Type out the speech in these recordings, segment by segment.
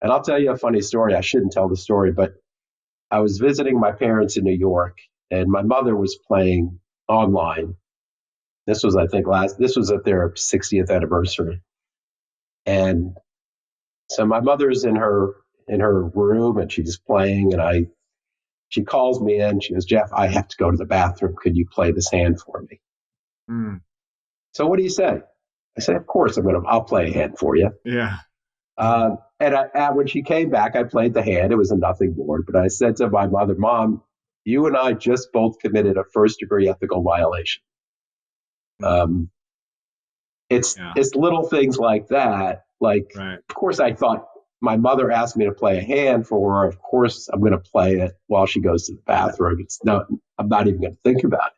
And I'll tell you a funny story. I shouldn't tell the story, but I was visiting my parents in New York, and my mother was playing online. This was, I think, this was at their 60th anniversary. And so my mother's in her room, and she's playing, and she calls me in. She goes, Jeff, I have to go to the bathroom. Could you play this hand for me? Mm. So what do you say? I said, of course, I'll play a hand for you. Yeah. And when she came back, I played the hand. It was a nothing board. But I said to my mother, Mom, you and I just both committed a first-degree ethical violation. It's little things like that. Like, right. Of course, I thought my mother asked me to play a hand for her. Of course, I'm going to play it while she goes to the bathroom. I'm not even going to think about it.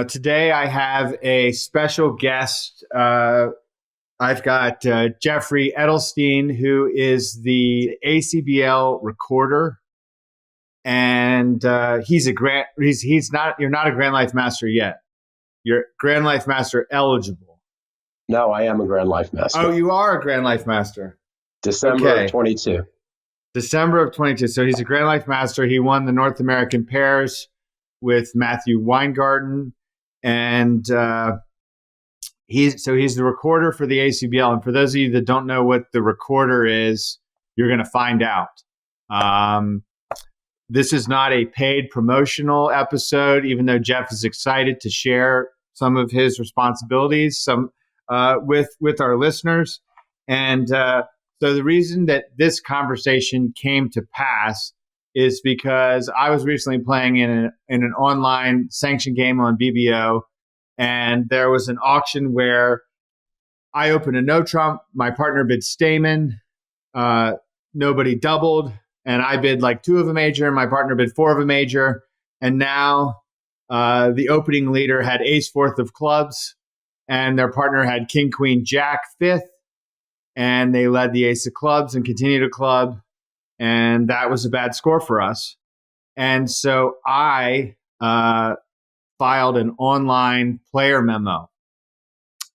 Today, I have a special guest. I've got Jeffrey Edelstein, who is the ACBL recorder, and he's not. You're not a Grand Life Master yet. You're Grand Life Master eligible. No, I am a Grand Life Master. Oh, you are a Grand Life Master. December of 22. December of 22. So he's a Grand Life Master. He won the North American Pairs with Matthew Weingarten, and he's the recorder for the ACBL. And for those of you that don't know what the recorder is, you're going to find out. This is not a paid promotional episode, even though Jeff is excited to share some of his responsibilities with our listeners. And so the reason that this conversation came to pass is because I was recently playing in an online sanctioned game on BBO, and there was an auction where I opened a no trump, my partner bid Stamen, nobody doubled, and I bid like 2 of a major, and my partner bid 4 of a major, and now the opening leader had ace 4th of clubs, and their partner had king, queen, jack 5th, and they led the ace of clubs and continued to club, and that was a bad score for us. And so I filed an online player memo,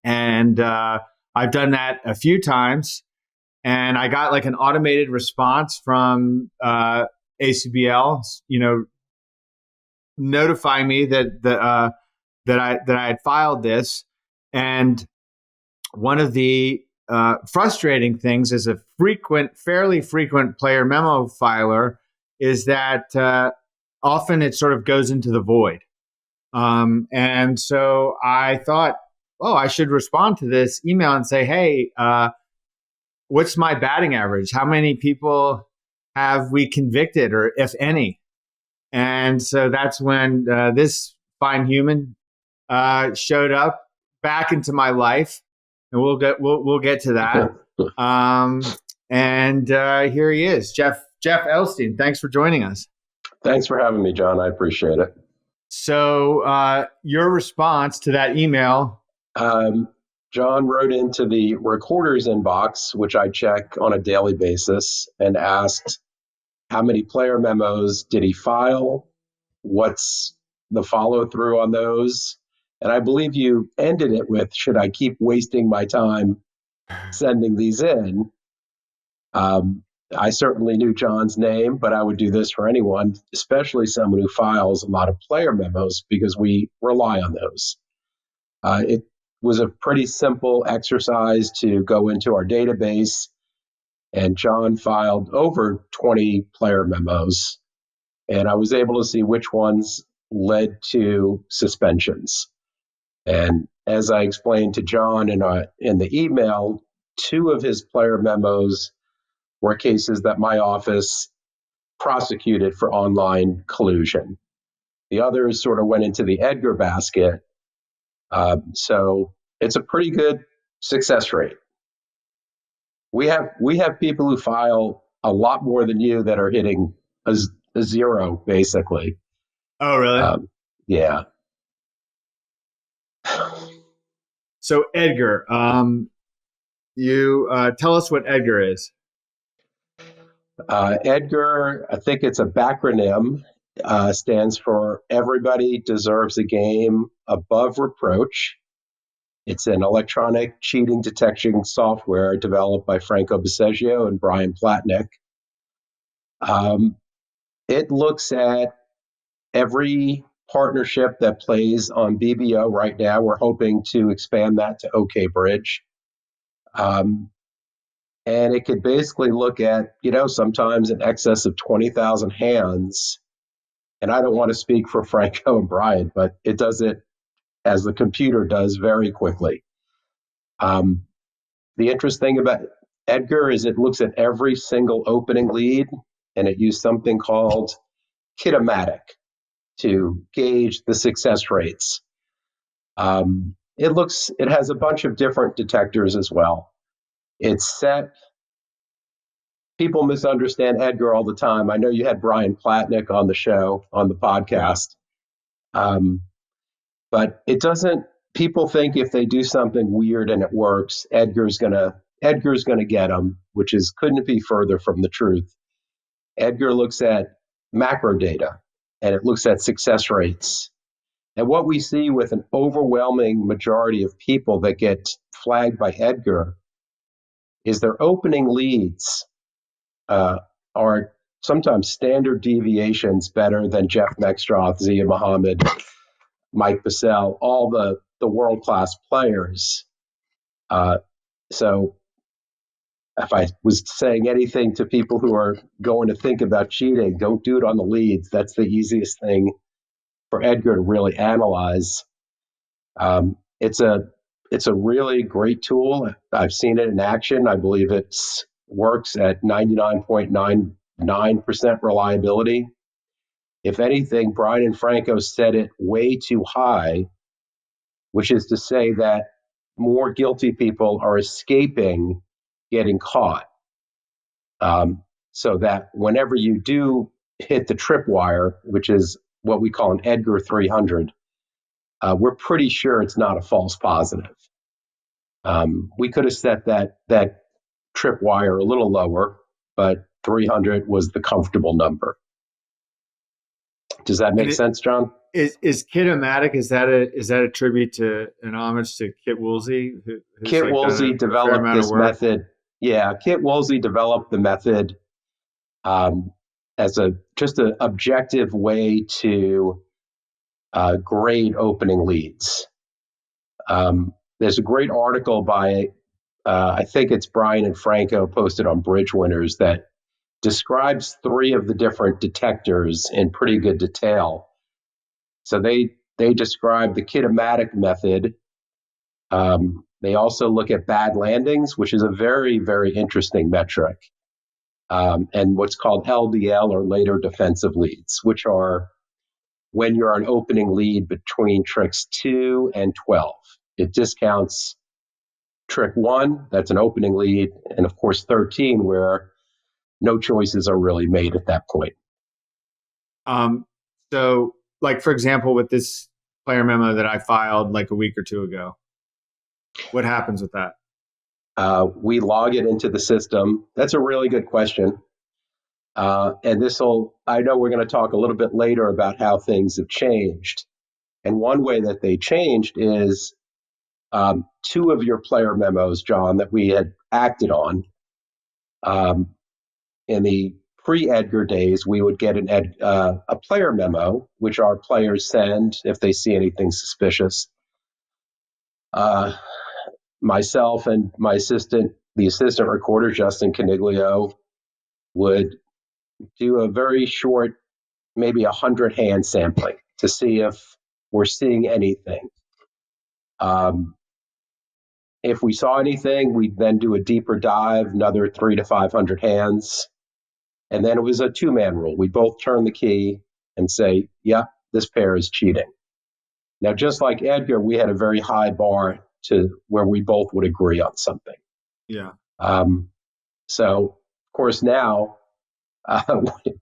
and I've done that a few times, and I got like an automated response from ACBL, notifying me that I had filed this. And one of the frustrating things as a fairly frequent player memo filer is that often it sort of goes into the void. And so I thought, I should respond to this email and say, hey, what's my batting average? How many people have we convicted, or if any? And so that's when this fine human showed up back into my life, and we'll get to that. And here he is, Jeff Edelstein. Thanks for joining us. Thanks for having me, John. I appreciate it. So your response to that email. John wrote into the recorder's inbox, which I check on a daily basis, and asked how many player memos did he file? What's the follow through on those? And I believe you ended it with, should I keep wasting my time sending these in? I certainly knew John's name, but I would do this for anyone, especially someone who files a lot of player memos, because we rely on those. It was a pretty simple exercise to go into our database, and John filed over 20 player memos, and I was able to see which ones led to suspensions. And as I explained to John in the email, 2 of his player memos were cases that my office prosecuted for online collusion. The others sort of went into the Edgar basket. So it's a pretty good success rate. We have people who file a lot more than you that are hitting a 0, basically. Oh, really? Yeah. So Edgar, you tell us what Edgar is. Edgar, I think it's a backronym, stands for Everybody Deserves a Game Above Reproach. It's an electronic cheating detection software developed by Franco Baseggio and Brian Platnick. It looks at every partnership that plays on BBO right now. We're hoping to expand that to OK Bridge. And it could basically look at, sometimes in excess of 20,000 hands. And I don't want to speak for Franco and Brian, but it does it as the computer does very quickly. The interesting thing about Edgar is it looks at every single opening lead, and it used something called Kitomatic to gauge the success rates. It has a bunch of different detectors as well. It's set. People misunderstand Edgar all the time. I know you had Brian Platnick on the show, on the podcast. Yeah. But it doesn't, people think if they do something weird and it works, Edgar's gonna get them, which couldn't be further from the truth. Edgar looks at macro data, and it looks at success rates. And what we see with an overwhelming majority of people that get flagged by Edgar is their opening leads are sometimes standard deviations better than Jeff Mextroth, Zia Muhammad, Mike Bissell, all the world-class players. So if I was saying anything to people who are going to think about cheating, don't do it on the leads. That's the easiest thing for Edgar to really analyze. It's a really great tool. I've seen it in action. I believe it works at 99.99% reliability. If anything, Brian and Franco set it way too high, which is to say that more guilty people are escaping getting caught. So that whenever you do hit the tripwire, which is what we call an Edgar 300, we're pretty sure it's not a false positive. We could have set that tripwire a little lower, but 300 was the comfortable number. Does that make sense, John? Is Kitomatic, is that a tribute to an homage to Kit Woolsey? Kit Woolsey developed this method. Yeah, Kit Woolsey developed the method as just an objective way to grade opening leads. There's a great article by, I think it's Brian and Franco, posted on Bridge Winners, that describes 3 of the different detectors in pretty good detail. So they describe the Kitomatic method. They also look at bad landings, which is a very, very interesting metric, and what's called LDL, or later defensive leads, which are when you're an opening lead between tricks 2 and 12. It discounts trick 1, that's an opening lead, and of course 13, where no choices are really made at that point. So, like, for example, with this player memo that I filed like a week or 2 ago, what happens with that? We log it into the system. That's a really good question. And I know we're going to talk a little bit later about how things have changed. And one way that they changed is 2 of your player memos, John, that we had acted on. In the pre-Edgar days, we would get a player memo, which our players send if they see anything suspicious. Myself and my assistant, the assistant recorder, Justin Caniglio, would do a very short, maybe 100 hand sampling to see if we're seeing anything. If we saw anything, we'd then do a deeper dive, another 300 to 500 hands. And then it was a 2-man rule. We both turn the key and say, yeah, this pair is cheating. Now, just like Edgar, we had a very high bar to where we both would agree on something. Yeah. So, of course, now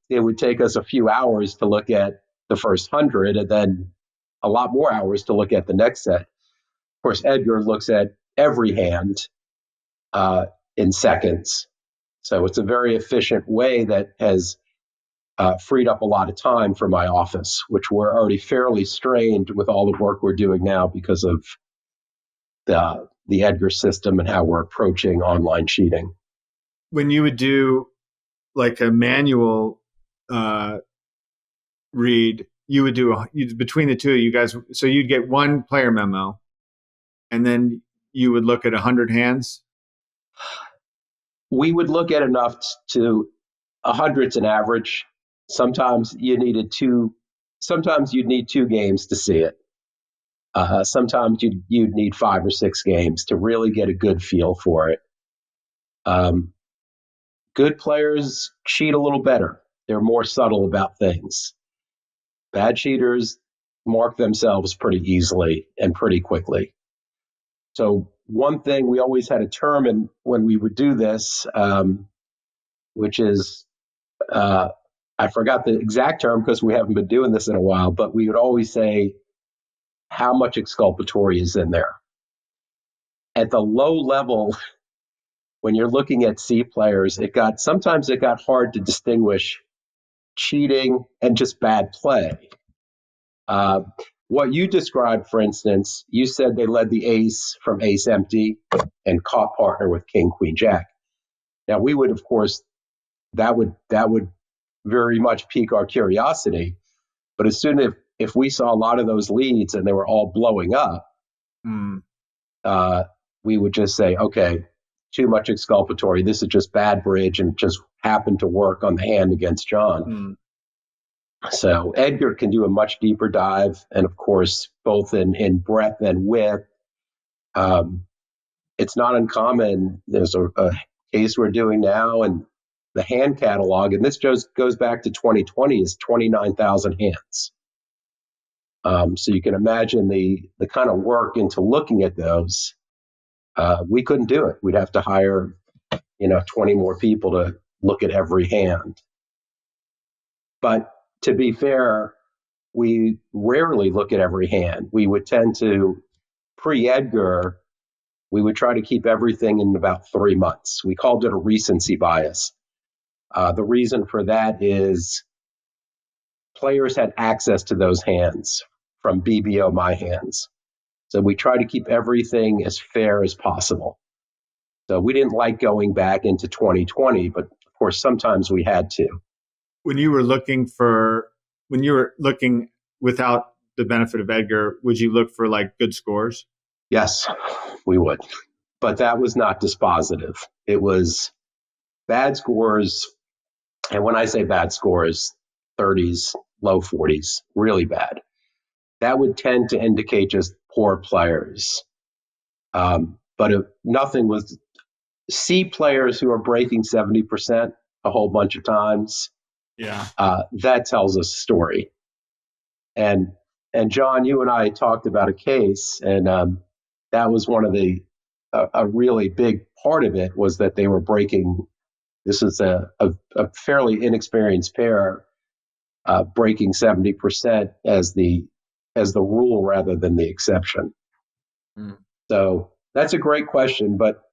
it would take us a few hours to look at the first 100, and then a lot more hours to look at the next set. Of course, Edgar looks at every hand in seconds. So it's a very efficient way that has freed up a lot of time for my office, which we're already fairly strained with all the work we're doing now because of the Edgar system and how we're approaching online cheating. When you would do like a manual read, you would do between the two of you guys. So you'd get one player memo, and then you would look at 100 hands. We would look at enough to 100's an average. Sometimes you'd need two games to see it. Sometimes you'd need 5 or 6 games to really get a good feel for it. Good players cheat a little better. They're more subtle about things. Bad cheaters mark themselves pretty easily and pretty quickly. So one thing, we always had a term when we would do this, which is, I forgot the exact term because we haven't been doing this in a while, but we would always say, how much exculpatory is in there? At the low level, when you're looking at C players, sometimes it got hard to distinguish cheating and just bad play. What you described, for instance, you said they led the ace from ace empty and caught partner with king, queen, jack. Now we would, of course, that would very much pique our curiosity. But as soon as if we saw a lot of those leads and they were all blowing up, we would just say, okay, too much exculpatory. This is just bad bridge and just happened to work on the hand against John. So Edgar can do a much deeper dive, and of course, both in breadth and width. It's not uncommon. There's a case we're doing now, and the hand catalog, and this just goes back to 2020, is 29,000 hands. So you can imagine the kind of work into looking at those. We couldn't do it. We'd have to hire, 20 more people to look at every hand. But to be fair, we rarely look at every hand. We would tend to, pre-Edgar, we would try to keep everything in about 3 months. We called it a recency bias. The reason for that is players had access to those hands from BBO My Hands. So we try to keep everything as fair as possible. So we didn't like going back into 2020, but of course, sometimes we had to. When you were looking without the benefit of Edgar, would you look for like good scores? Yes, we would. But that was not dispositive. It was bad scores. And when I say bad scores, 30s, low 40s, really bad. That would tend to indicate just poor players. But if nothing was C players who are breaking 70% a whole bunch of times. Yeah. That tells us a story. And John, you and I talked about a case, and that was one of a really big part of it was that they were breaking. This is a fairly inexperienced pair breaking 70% as the rule rather than the exception. So that's a great question, but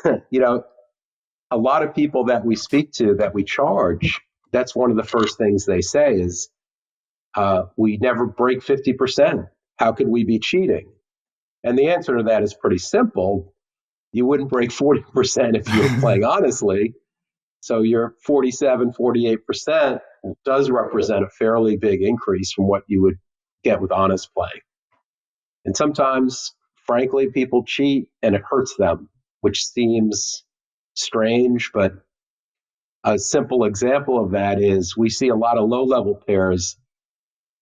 a lot of people that we speak to, that we charge, that's one of the first things they say is, we never break 50%. How could we be cheating? And the answer to that is pretty simple. You wouldn't break 40% if you were playing honestly. So your 47, 48% does represent a fairly big increase from what you would get with honest play. And sometimes, frankly, people cheat and it hurts them, which seems strange, but a simple example of that is we see a lot of low-level pairs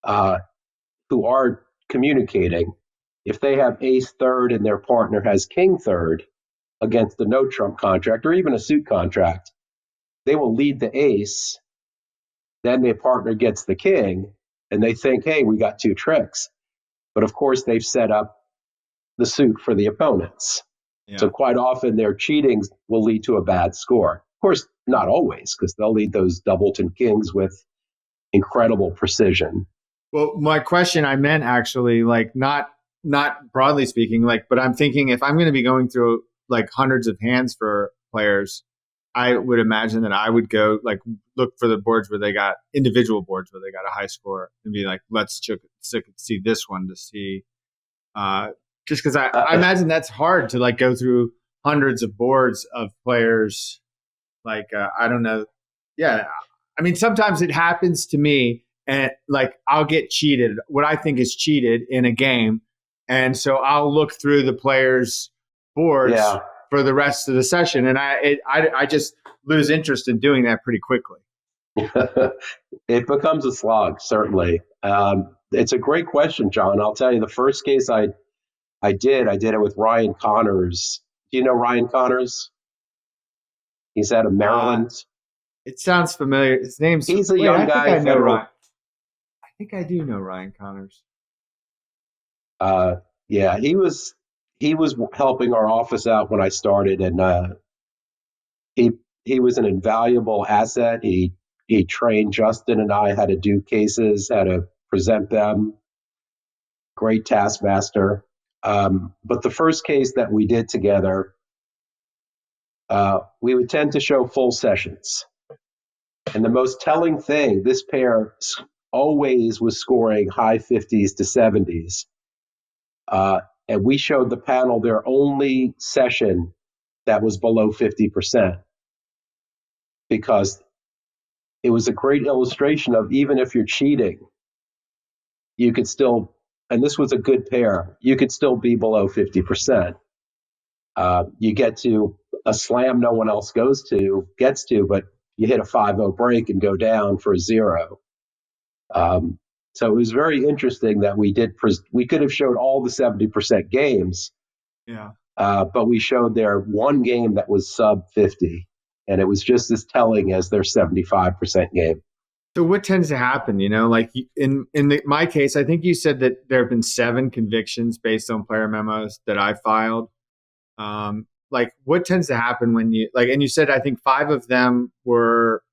who are communicating. If they have ace third and their partner has king third against a no trump contract or even a suit contract, they will lead the ace, then their partner gets the king, and they think, hey, we got 2 tricks. But of course, they've set up the suit for the opponents. Yeah. So quite often their cheating will lead to a bad score. Of course, not always, because they'll lead those doubleton kings with incredible precision. Well, my question, I meant actually like not broadly speaking, like, but I'm thinking if I'm going to be going through like hundreds of hands for players, I would imagine that I would go like look for the boards where they got individual boards where they got a high score and be like, let's see this one to see Just because I imagine that's hard to like go through hundreds of boards of players. Like, I don't know. Yeah. I mean, sometimes it happens to me and like I'll get cheated, what I think is cheated in a game. And so I'll look through the players' boards Yeah. for the rest of the session. And I just lose interest in doing that pretty quickly. It becomes a slog, certainly. It's a great question, John. I'll tell you, the first case I did it with Ryan Connors. Do you know Ryan Connors? He's out of Maryland. It sounds familiar. His name's. He's a young guy. I know Ryan. I think I do know Ryan Connors. Yeah, he was helping our office out when I started, and he was an invaluable asset. He trained Justin and I how to do cases, how to present them. Great taskmaster. But the first case that we did together, we would tend to show full sessions. And the most telling thing, this pair always was scoring high 50s to 70s. And we showed the panel their only session that was below 50%, because it was a great illustration of, even if you're cheating, you could still, and this was a good pair, you could still be below 50%. You get to a slam no one else gets to, but you hit a 5-0 break and go down for a 0. So it was very interesting that we could have showed all the 70% games, yeah, but we showed their one game that was sub 50, and it was just as telling as their 75% game. So what tends to happen, like in my case, I think you said that there have been 7 convictions based on player memos that I filed. Like what tends to happen when you like, and you said, I think 5 of them were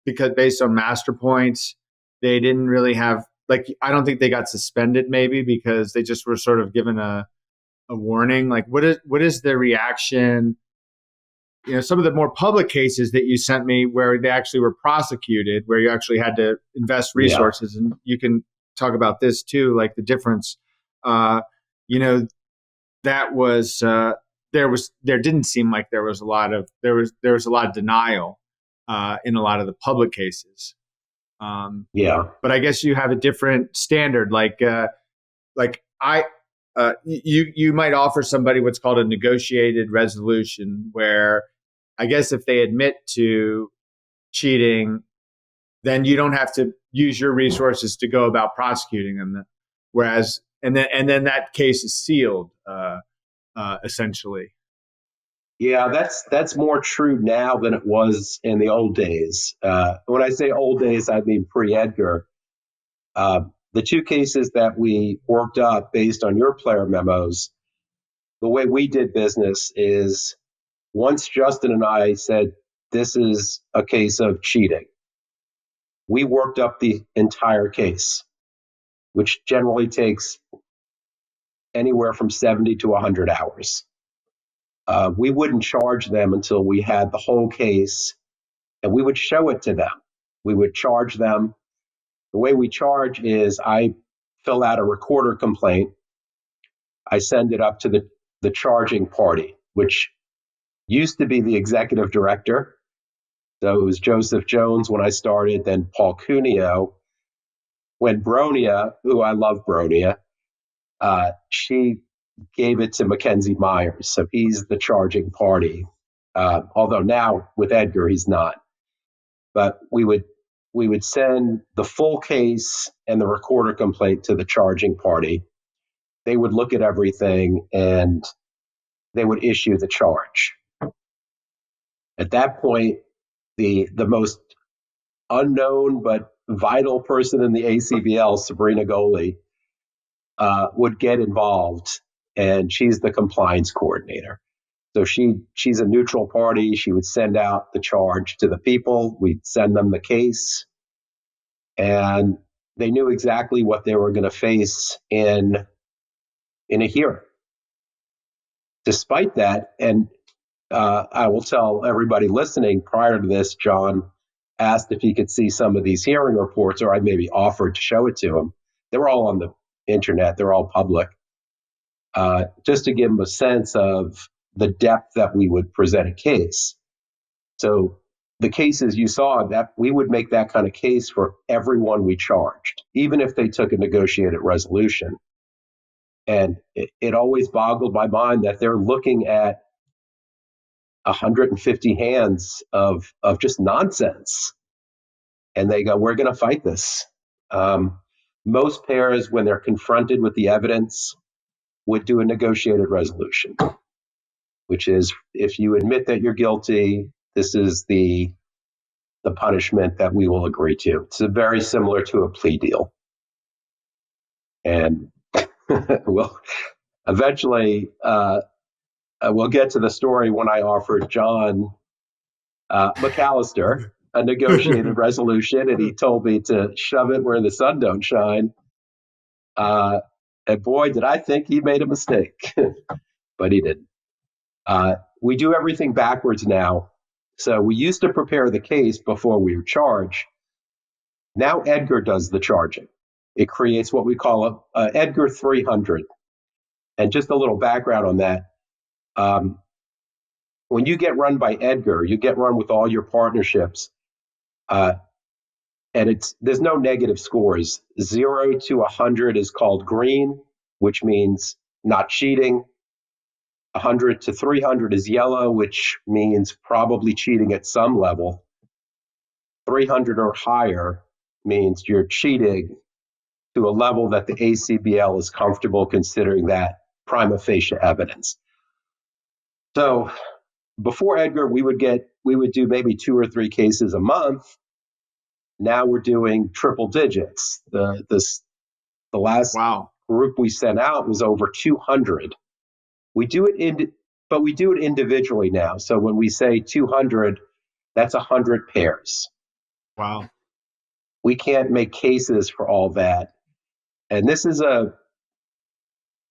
because based on master points, they didn't really have, like, I don't think they got suspended maybe because they just were sort of given a warning. Like what is the reaction? Some of the more public cases that you sent me where they actually were prosecuted, where you actually had to invest resources, and you can talk about this too, like the difference. That was there didn't seem like there was a lot of denial in a lot of the public cases. But I guess you have a different standard. You might offer somebody what's called a negotiated resolution, where I guess if they admit to cheating, then you don't have to use your resources to go about prosecuting them. Whereas, and then that case is sealed, essentially. Yeah, that's more true now than it was in the old days. When I say old days, I mean pre-Edgar. The 2 cases that we worked up based on your player memos, the way we did business is, once Justin and I said, this is a case of cheating, we worked up the entire case, which generally takes anywhere from 70 to 100 hours. We wouldn't charge them until we had the whole case, and we would show it to them. We would charge them. The way we charge is, I fill out a recorder complaint. I send it up to the charging party, which used to be the executive director. So it was Joseph Jones when I started, then Paul Cuneo. When Bronia, who I love Bronia, she gave it to Mackenzie Myers. So he's the charging party. Although now with Edgar, he's not. But we would send the full case and the recorder complaint to the charging party. They would look at everything and they would issue the charge. At that point, the most unknown but vital person in the ACBL, Sabrina Goley, would get involved, and she's the compliance coordinator. So she's a neutral party. She would send out the charge to the people. We'd send them the case, and they knew exactly what they were going to face in a hearing. Despite that, and I will tell everybody listening, prior to this, John asked if he could see some of these hearing reports, or I maybe offered to show it to him. They were all on the internet. They're all public. just to give them a sense of the depth that we would present a case. So the cases you saw, that we would make that kind of case for everyone we charged, even if they took a negotiated resolution. And it always boggled my mind that they're looking at 150 hands of just nonsense. And they go, we're going to fight this. Most pairs, when they're confronted with the evidence, would do a negotiated resolution, which is if you admit that you're guilty, this is the punishment that we will agree to. It's very similar to a plea deal. And we'll eventually, we'll get to the story when I offered John McAllister a negotiated resolution, and he told me to shove it where the sun don't shine. And boy, did I think he made a mistake, but he didn't. We do everything backwards now. So we used to prepare the case before we would charge. Now Edgar does the charging. It creates what we call a Edgar 300. And just a little background on that. When you get run by Edgar, you get run with all your partnerships. And there's no negative scores. 0 to 100 is called green, which means not cheating. 100 to 300 is yellow, which means probably cheating at some level. 300 or higher means you're cheating to a level that the ACBL is comfortable considering that prima facie evidence. So before Edgar, we would do maybe 2 or 3 cases a month. Now we're doing triple digits. The last group we sent out was over 200. We do it but we do it individually now. So when we say 200, that's 100 pairs. Wow. We can't make cases for all that. And this is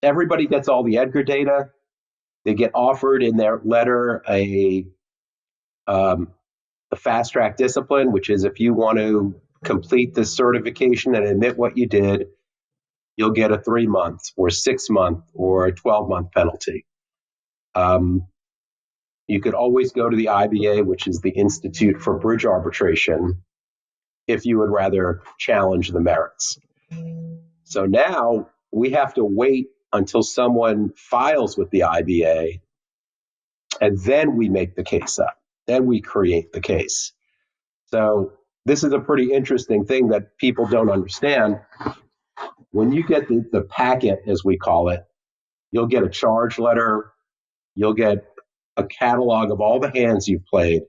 everybody gets all the Edgar data. They get offered in their letter a fast track discipline, which is if you want to complete this certification and admit what you did, you'll get a 3-month or 6-month or a 12-month penalty. You could always go to the IBA, which is the Institute for Bridge Arbitration, if you would rather challenge the merits. So now we have to wait until someone files with the IBA, and then we make the case up. Then we create the case. So this is a pretty interesting thing that people don't understand. When you get the packet, as we call it, you'll get a charge letter. You'll get a catalog of all the hands you've played.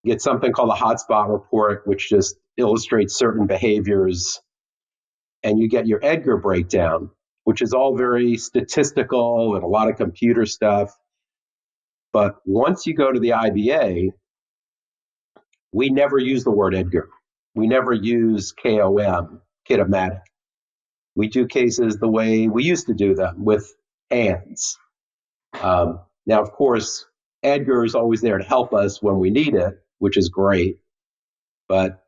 You get something called a hotspot report, which just illustrates certain behaviors. And you get your Edgar breakdown, which is all very statistical and a lot of computer stuff. But once you go to the IBA, we never use the word Edgar. We never use KOM, kidomatic. We do cases the way we used to do them, with hands. Now, of course, Edgar is always there to help us when we need it, which is great. But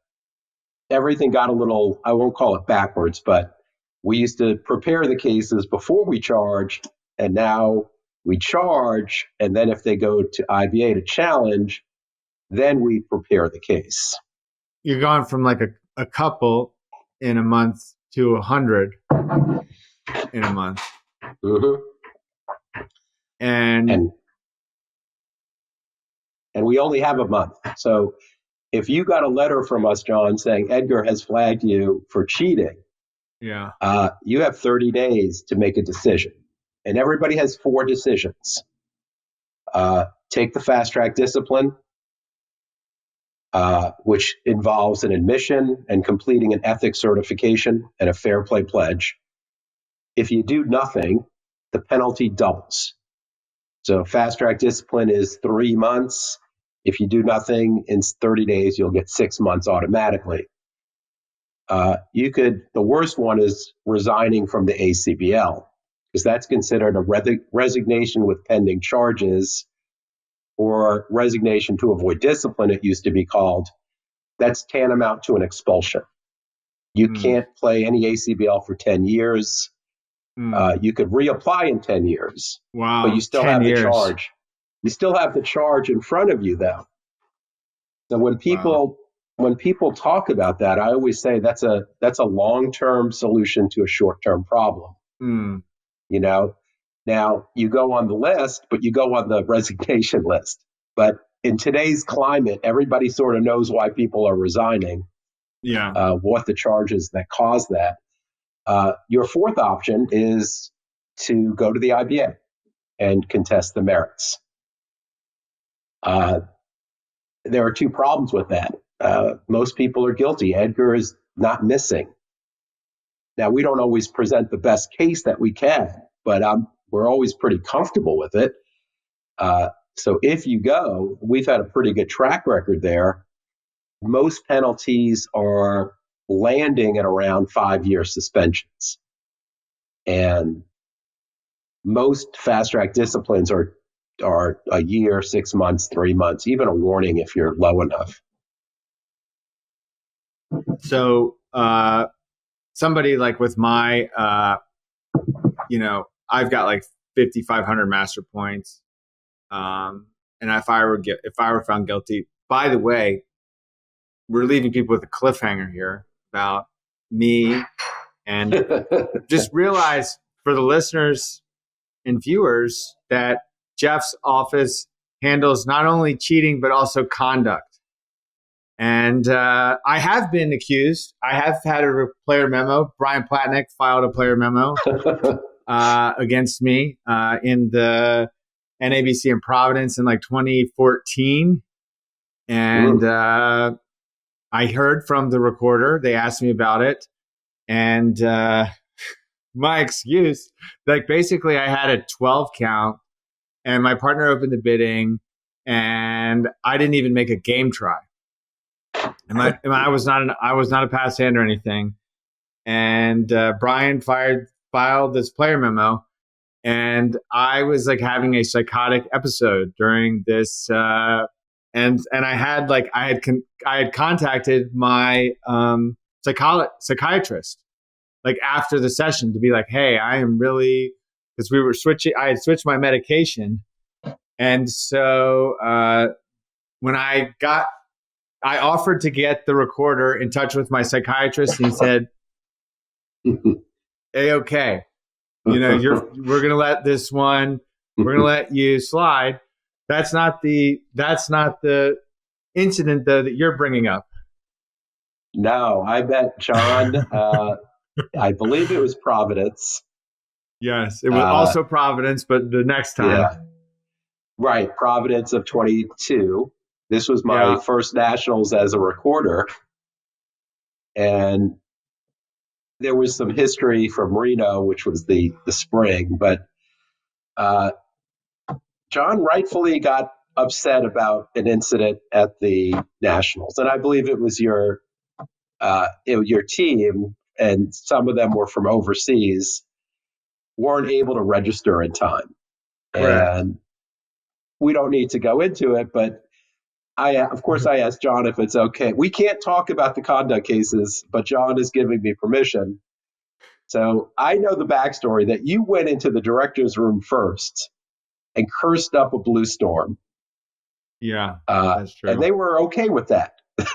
everything got a little, I won't call it backwards, but we used to prepare the cases before we charged, and now we charge, and then if they go to IBA to challenge, then we prepare the case. You're gone from like a couple in a month to 100 in a month. Mm-hmm. And we only have a month. So if you got a letter from us, John, saying Edgar has flagged you for cheating, you have 30 days to make a decision. And everybody has 4 decisions. Take the fast track discipline, which involves an admission and completing an ethics certification and a fair play pledge. If you do nothing, the penalty doubles. So fast track discipline is 3 months. If you do nothing in 30 days, you'll get 6 months automatically. The worst one is resigning from the ACBL, because that's considered a resignation with pending charges, or resignation to avoid discipline, it used to be called. That's tantamount to an expulsion. You can't play any ACBL for 10 years. You could reapply in 10 years, but you Wow, still 10 have the years. charge. You still have the charge in front of you, though. So Wow. when people talk about that, I always say that's a long-term solution to a short-term problem. Mm. You know, now you go on the list, but you go on the resignation list. But in today's climate, everybody sort of knows why people are resigning, Yeah. what the charges that cause that. Your fourth option is to go to the IBA and contest the merits. There are two problems with that. Most people are guilty. Edgar is not missing. Now, we don't always present the best case that we can, but we're always pretty comfortable with it. So if you go, we've had a pretty good track record there. Most penalties are landing at around 5-year suspensions. And most fast track disciplines are a year, 6 months, 3 months, even a warning if you're low enough. So somebody like with my, I've got like 5,500 master points. And if I were found guilty, by the way, we're leaving people with a cliffhanger here about me, and just realize for the listeners and viewers that Jeff's office handles not only cheating but also conduct. And I have been accused. I have had a player memo. Brian Platnick filed a player memo against me in the NABC in Providence in like 2014. And I heard from the recorder. They asked me about it. And my excuse, like basically I had a 12 count and my partner opened the bidding and I didn't even make a game try. And I was not a pass hand or anything. And Brian filed this player memo, and I was like having a psychotic episode during this. And I had contacted my psychiatrist like after the session to be like, hey, I am really, because I had switched my medication, and so when I offered to get the recorder in touch with my psychiatrist, and he said, "Hey, okay, we're going to let this one, we're going to let you slide. That's not the incident though that you're bringing up." No, I bet John. I believe it was Providence. Yes, it was also Providence, but the next time. Yeah, right, Providence of 22. This was my first nationals as a recorder. And there was some history from Reno, which was the spring, but John rightfully got upset about an incident at the nationals. And I believe it was your team, and some of them were from overseas, weren't able to register in time. Correct. And we don't need to go into it, but I asked John if it's okay. We can't talk about the conduct cases, but John is giving me permission. So I know the backstory that you went into the director's room first and cursed up a blue storm. Yeah, that's true. And they were okay with that.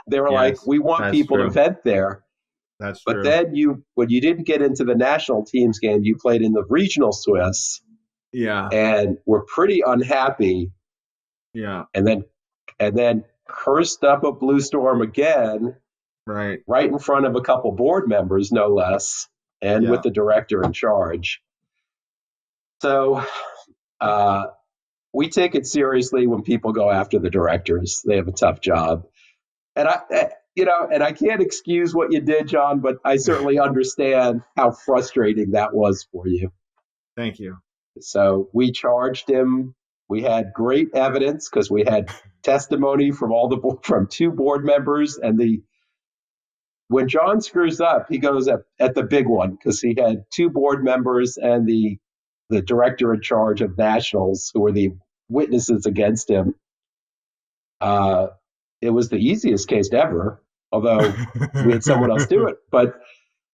They were like, we want people to vent there. That's but true. Then when you didn't get into the national teams game, you played in the regional Swiss. Yeah. And were pretty unhappy. Yeah. And then cursed up a blue storm again. Right in front of a couple board members, no less, and with the director in charge. So we take it seriously when people go after the directors. They have a tough job. And I can't excuse what you did, John, but I certainly understand how frustrating that was for you. Thank you. So we charged him. We had great evidence because we had testimony from from 2 board members, and when John screws up, he goes at the big one because he had 2 board members and the director in charge of nationals who were the witnesses against him. It was the easiest case ever, although we had someone else do it. But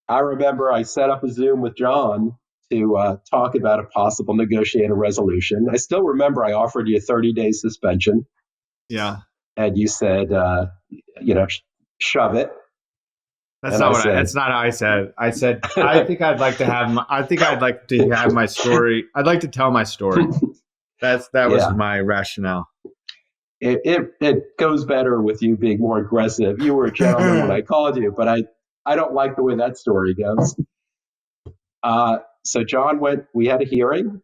I remember I set up a Zoom with John to talk about a possible negotiated resolution. I still remember I offered you a 30-day suspension. Yeah. And you said, shove it. That's not that's not how I said. I said, I think I'd like to have my story. I'd like to tell my story. That was my rationale. It goes better with you being more aggressive. You were a gentleman when I called you, but I don't like the way that story goes. So John we had a hearing.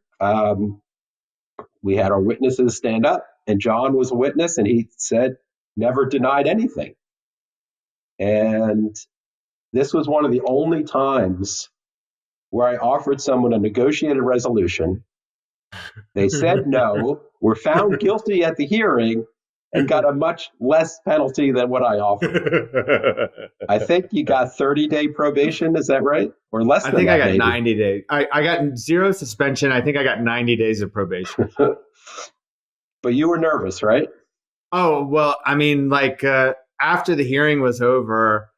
We had our witnesses stand up, and John was a witness, and he said, never denied anything. And this was one of the only times where I offered someone a negotiated resolution. They said no, were found guilty at the hearing, and got a much less penalty than what I offered. I think you got 30-day probation. Is that right? Or less than that? I think I got 90 days. I got 0 suspension. I think I got 90 days of probation. But you were nervous, right? Oh, well, I mean, after the hearing was over,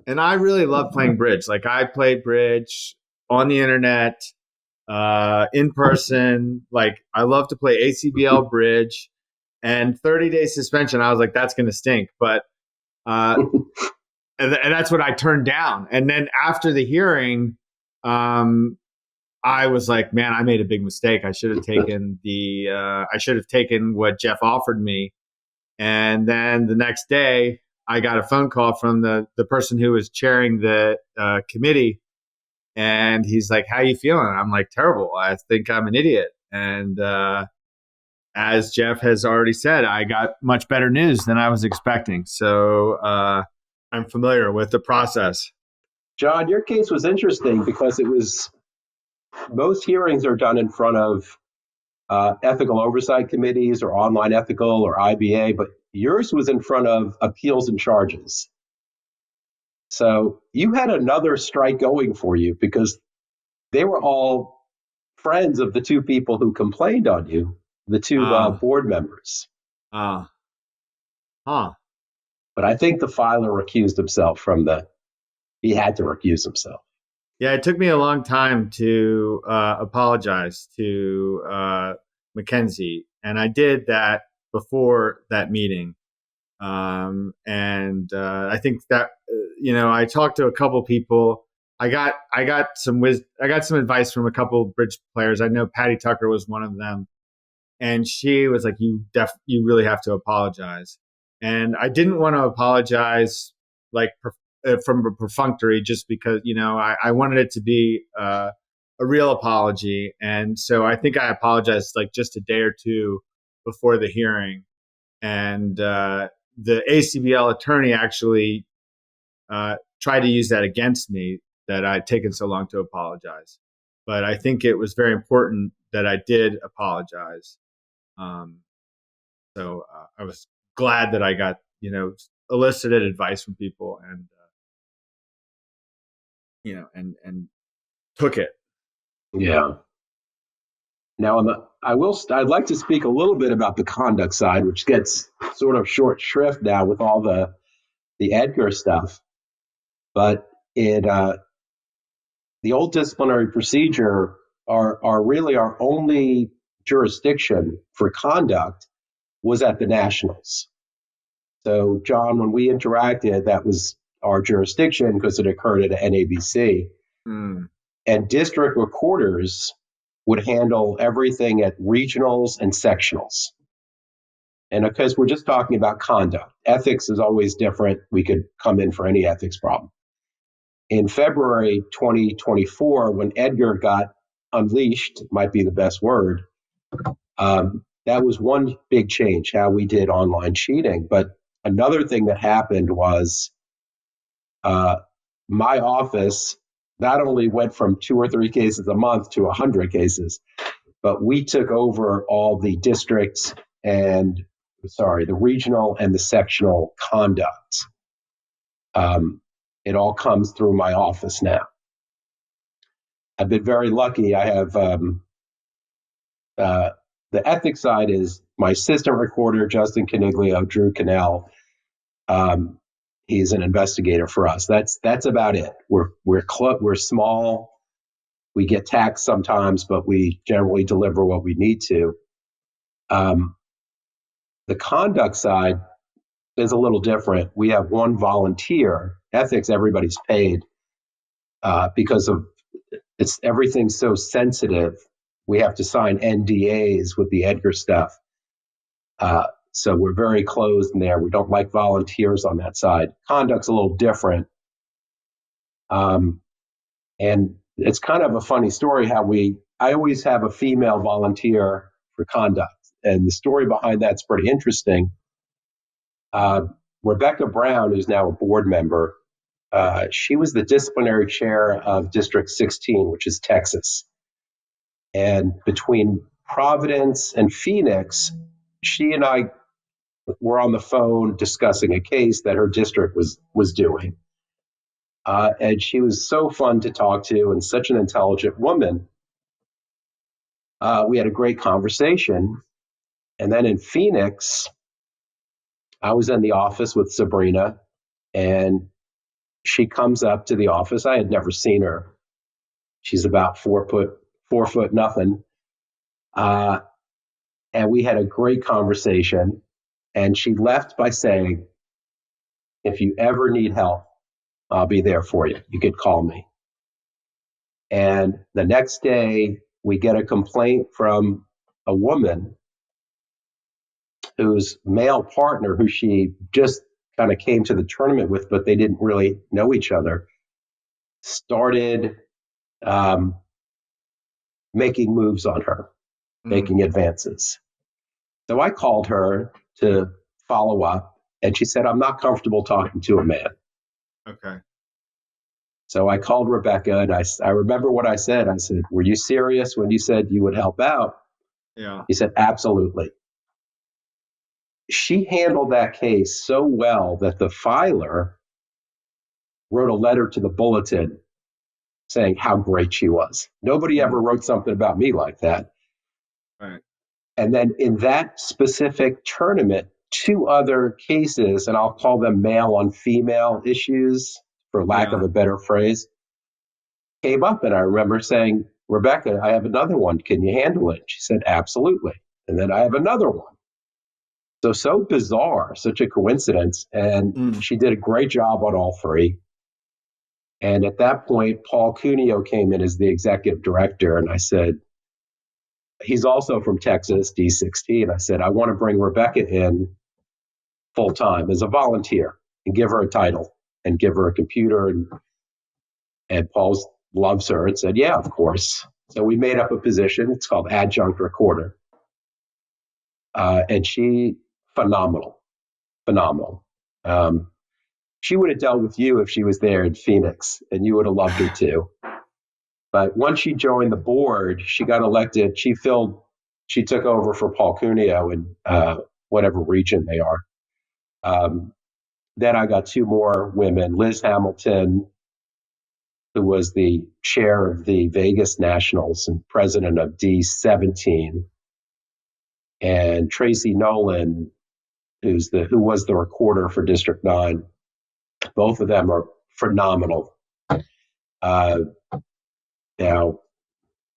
and I really love playing bridge. Like, I played bridge on the internet, in person. Like, I love to play ACBL bridge. And 30-day suspension, I was like, that's going to stink. But and that's what I turned down. And then after the hearing, I was like, man, I made a big mistake. I should have taken what Jeff offered me. And then the next day, I got a phone call from the person who was chairing the committee. And he's like, how you feeling? I'm like, terrible. I think I'm an idiot. And as Jeff has already said, I got much better news than I was expecting. So I'm familiar with the process. John, your case was interesting because most hearings are done in front of ethical oversight committees or online ethical or IBA, but yours was in front of appeals and charges. So you had another strike going for you because they were all friends of the two people who complained on you, the two board members. But I think the filer recused himself he had to recuse himself. Yeah, it took me a long time to apologize to Mackenzie, and I did that before that meeting. And I think that I talked to a couple people. I got some advice from a couple bridge players. I know Patty Tucker was one of them, and she was like, "You really have to apologize." And I didn't want to apologize from a perfunctory, just because I wanted it to be a real apology. And so I think I apologized just a day or two before the hearing, and the ACBL attorney actually tried to use that against me, that I'd taken so long to apologize. But I think it was very important that I did apologize. So I was glad that I got, elicited advice from people and took it. Yeah. Now, I'd like to speak a little bit about the conduct side, which gets sort of short shrift now with all the Edgar stuff. But the old disciplinary procedure, are really our only jurisdiction for conduct was at the nationals. So, John, when we interacted, that was our jurisdiction because it occurred at NABC. And district recorders would handle everything at regionals and sectionals. And because we're just talking about conduct, ethics is always different. We could come in for any ethics problem. In February 2024, when Edgar got unleashed, might be the best word, that was one big change, how we did online cheating. But another thing that happened was my office not only went from 2 or 3 cases a month to 100 cases, but we took over all the districts and, the regional and the sectional conduct. It all comes through my office now. I've been very lucky. I have the ethics side is my assistant recorder, Justin Caniglio, Drew Cannell. He's an investigator for us. That's about it. We're small. We get taxed sometimes, but we generally deliver what we need to. The conduct side is a little different. We have one volunteer. Ethics, everybody's paid because of everything's so sensitive. We have to sign NDAs with the Edgar stuff. So we're very closed in there. We don't like volunteers on that side. Conduct's a little different. And it's kind of a funny story how I always have a female volunteer for conduct. And the story behind that's pretty interesting. Rebecca Brown, who's now a board member, she was the disciplinary chair of District 16, which is Texas. And between Providence and Phoenix, she and I were on the phone discussing a case that her district was doing. And she was so fun to talk to and such an intelligent woman. We had a great conversation. And then in Phoenix, I was in the office with Sabrina, and she comes up to the office. I had never seen her. She's about 4 foot nothing. And we had a great conversation. And she left by saying, if you ever need help, I'll be there for you. You could call me. And the next day, we get a complaint from a woman whose male partner, who she just kind of came to the tournament with, but they didn't really know each other, started making moves on her, making advances. So I called her to follow up, and she said, I'm not comfortable talking to a man. Okay. So I called Rebecca, and I remember what I said. I said, were you serious when you said you would help out? Yeah. He said, absolutely. She handled that case so well that the filer wrote a letter to the Bulletin saying how great she was. Nobody ever wrote something about me like that. Right. And then in that specific tournament, 2 other cases, and I'll call them male on female issues, for lack of a better phrase, came up. And I remember saying, Rebecca, I have another one. Can you handle it? She said, absolutely. And then I have another one. So bizarre, such a coincidence. And she did a great job on all 3. And at that point, Paul Cuneo came in as the executive director. And I said, he's also from Texas, D16. I said, I want to bring Rebecca in full time as a volunteer and give her a title and give her a computer. And Paul loves her and said, yeah, of course. So we made up a position. It's called adjunct recorder. And she, phenomenal. She would have dealt with you if she was there in Phoenix, and you would have loved her too. But once she joined the board, she got elected. She took over for Paul Cuneo in whatever region they are. Then I got 2 more women, Liz Hamilton, who was the chair of the Vegas Nationals and president of D17, and Tracy Nolan, who was the recorder for District 9. Both of them are phenomenal. Now,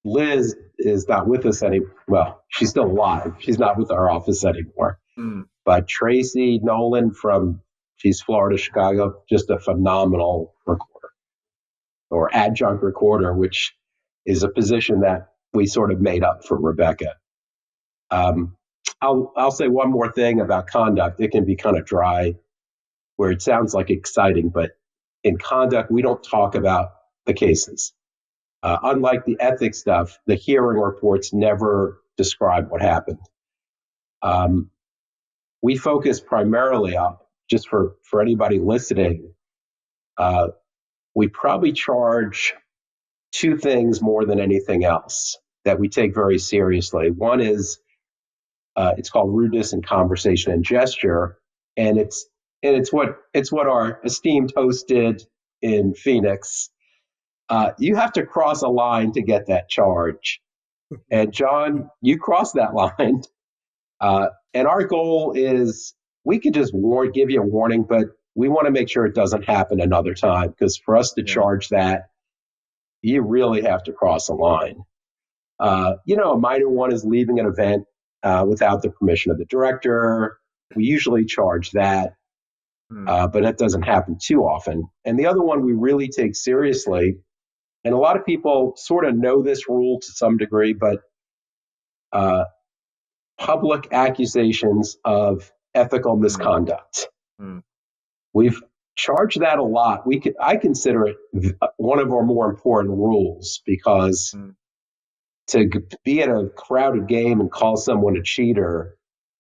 Liz is not with us anymore. Well, she's still alive. She's not with our office anymore. But Tracy Nolan she's Florida, Chicago, just a phenomenal recorder or adjunct recorder, which is a position that we sort of made up for Rebecca. I'll say one more thing about conduct. It can be kind of dry, where it sounds like exciting, but in conduct, we don't talk about the cases. Unlike the ethics stuff, the hearing reports never describe what happened. We focus primarily on, just for anybody listening, we probably charge 2 things more than anything else that we take very seriously. One is it's called rudeness in conversation and gesture, and it's what our esteemed host did in Phoenix. You have to cross a line to get that charge, and John, you crossed that line. And our goal is we could just give you a warning, but we want to make sure it doesn't happen another time, because for us to charge that, you really have to cross a line. A minor one is leaving an event without the permission of the director. We usually charge that, but that doesn't happen too often. And the other one we really take seriously, and a lot of people sort of know this rule to some degree, but public accusations of ethical misconduct. We've charged that a lot. I consider it one of our more important rules, because to be in a crowded game and call someone a cheater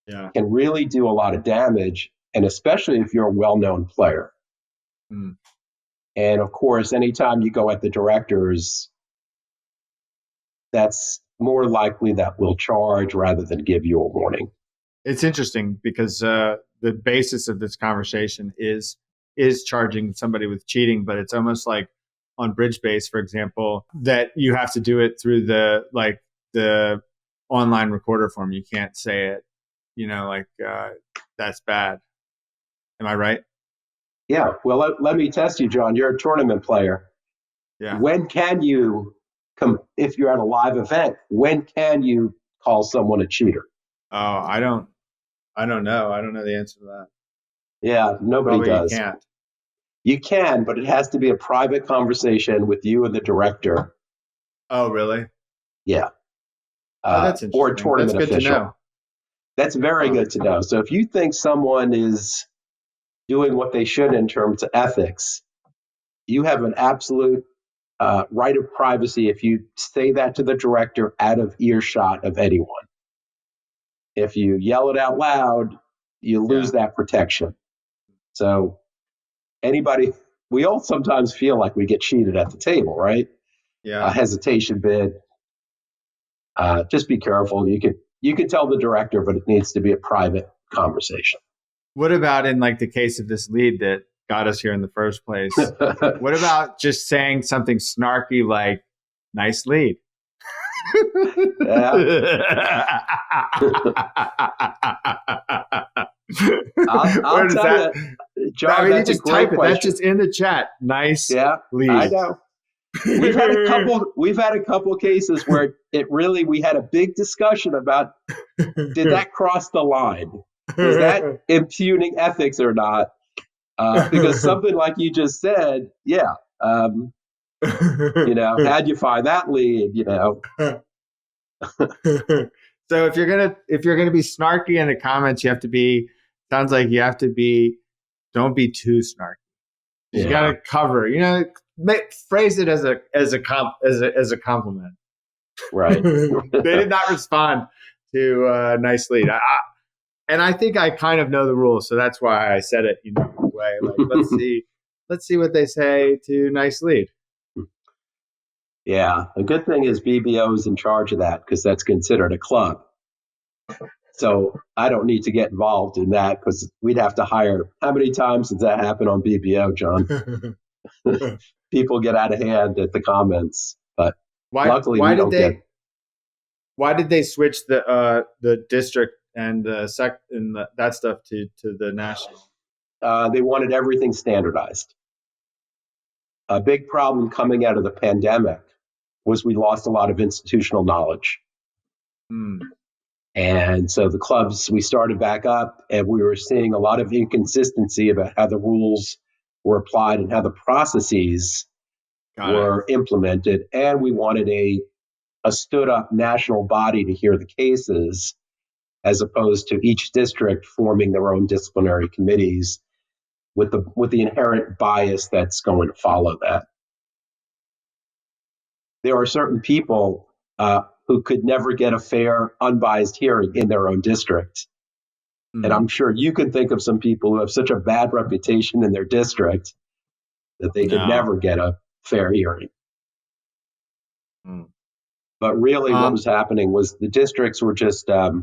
can really do a lot of damage, and especially if you're a well-known player. And of course, anytime you go at the directors, that's more likely that we'll charge rather than give you a warning. It's interesting because the basis of this conversation is charging somebody with cheating, but it's almost like on bridge base, for example, that you have to do it through the online recorder form. You can't say it, that's bad. Am I right? Yeah. Well, let me test you, John. You're a tournament player. Yeah. When can you if you're at a live event, when can you call someone a cheater? Oh, I don't know. I don't know the answer to that. Yeah, nobody Probably does. You can't. You can, but it has to be a private conversation with you and the director. Oh, really? Yeah. That's interesting. Or a tournament That's good official. to know. That's very good to know. So if you think someone is doing what they should in terms of ethics, you have an absolute right of privacy if you say that to the director out of earshot of anyone. If you yell it out loud, you lose that protection. So we all sometimes feel like we get cheated at the table, right? Yeah. A hesitation bid. Just be careful. You can tell the director, but it needs to be a private conversation. What about in the case of this lead that got us here in the first place? What about just saying something snarky like, nice lead? I'll tell you, John, you just type it. That's just in the chat. Nice lead. I know. We've had a couple cases where we had a big discussion about, did that cross the line? Is that impugning ethics or not? Because something like you just said, how'd you find that lead? So if you're gonna be snarky in the comments, don't be too snarky. You gotta cover. Phrase it as a compliment. Right. They did not respond to a nice lead. And I think I kind of know the rules, so that's why I said it in a way. Let's see what they say to nice lead. Yeah, the good thing is BBO is in charge of that because that's considered a club. So I don't need to get involved in that because we'd have to hire. How many times does that happen on BBO, John? People get out of hand at the comments, but luckily we don't get. Why did they switch the district and that stuff to the national? They wanted everything standardized. A big problem coming out of the pandemic was we lost a lot of institutional knowledge. And so the clubs, we started back up and we were seeing a lot of inconsistency about how the rules were applied and how the processes were implemented. And we wanted a stood up national body to hear the cases, as opposed to each district forming their own disciplinary committees with the inherent bias that's going to follow that. There are certain people who could never get a fair, unbiased hearing in their own district. And I'm sure you can think of some people who have such a bad reputation in their district that they could never get a fair hearing. But really what was happening was the districts were just, a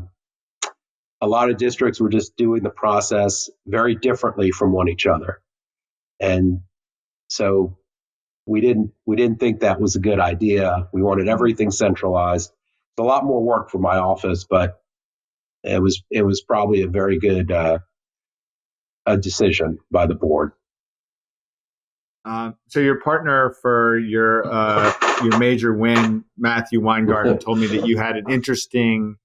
lot of districts were just doing the process very differently from one each other. And so we didn't think that was a good idea. We wanted everything centralized. It's a lot more work for my office, but it was probably a very good a decision by the board. So your partner for your your major win, Matthew Weingarten told me that you had an interesting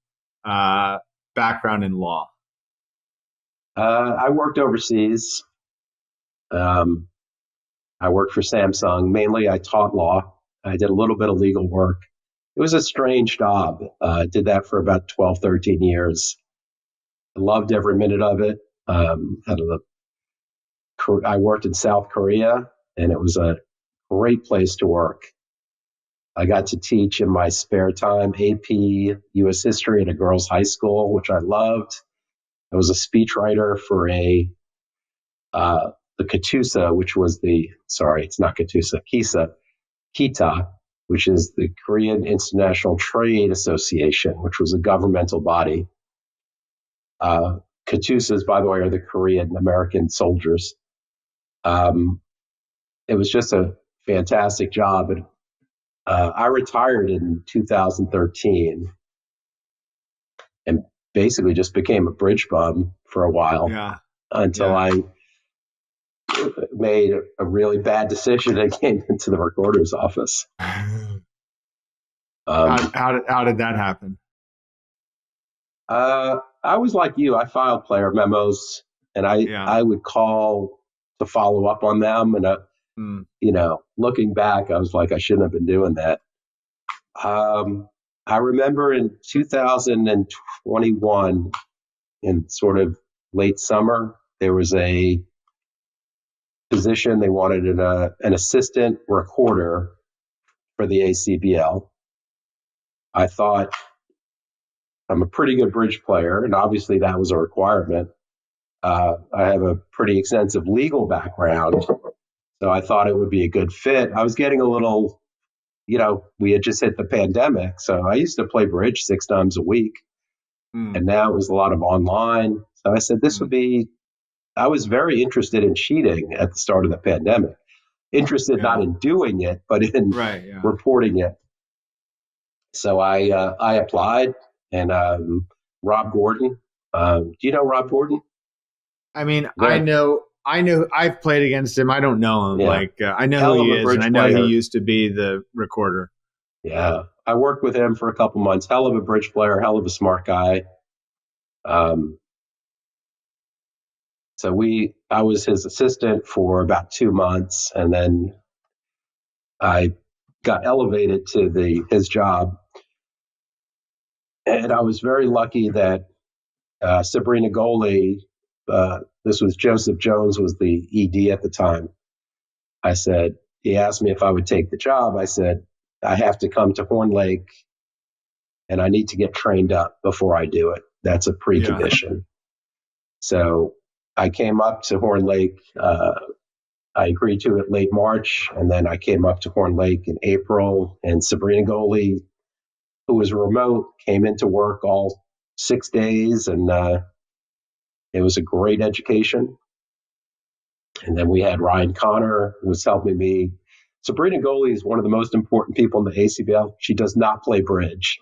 background in law. I worked overseas. I worked for Samsung. Mainly, I taught law. I did a little bit of legal work. It was a strange job. I did that for about 12, 13 years. I loved every minute of it. I worked in South Korea, and it was a great place to work. I got to teach in my spare time AP U.S. history at a girls' high school, which I loved. I was a speechwriter for the KATUSA, which was it's not KATUSA, KITA, which is the Korean International Trade Association, which was a governmental body. KATUSAs, by the way, are the Korean American soldiers. It was just a fantastic job. And I retired in 2013 and basically just became a bridge bum for a while until I made a really bad decision and came into the recorder's office. How did that happen? I was like you. I filed player memos, and I would call to follow up on them. And looking back, I was like, I shouldn't have been doing that. I remember in 2021, in sort of late summer, there was a position. They wanted an assistant recorder for the ACBL. I thought, I'm a pretty good bridge player, and obviously that was a requirement. I have a pretty extensive legal background, so I thought it would be a good fit. I was getting a little, we had just hit the pandemic, so I used to play bridge 6 times a week, and now it was a lot of online. So I said I was very interested in cheating at the start of the pandemic. Interested not in doing it, but in reporting it. So I applied, and Rob Gordon. Do you know Rob Gordon? I mean, I know. I've played against him. I don't know him. Yeah. I know who he is, and I know he used to be the recorder. Yeah, I worked with him for a couple months. Hell of a bridge player, hell of a smart guy. So I was his assistant for about 2 months, and then I got elevated to his job. And I was very lucky that Sabrina Goley, this was Joseph Jones, was the ED at the time. He asked me if I would take the job. I said, I have to come to Horn Lake and I need to get trained up before I do it. That's a precondition. So I came up to Horn Lake. I agreed to it late March, and then I came up to Horn Lake in April, and Sabrina Goley, who was remote, came into work all 6 days, and it was a great education. And then we had Ryan Connor, who was helping me. Sabrina Goley is one of the most important people in the ACBL. She does not play bridge,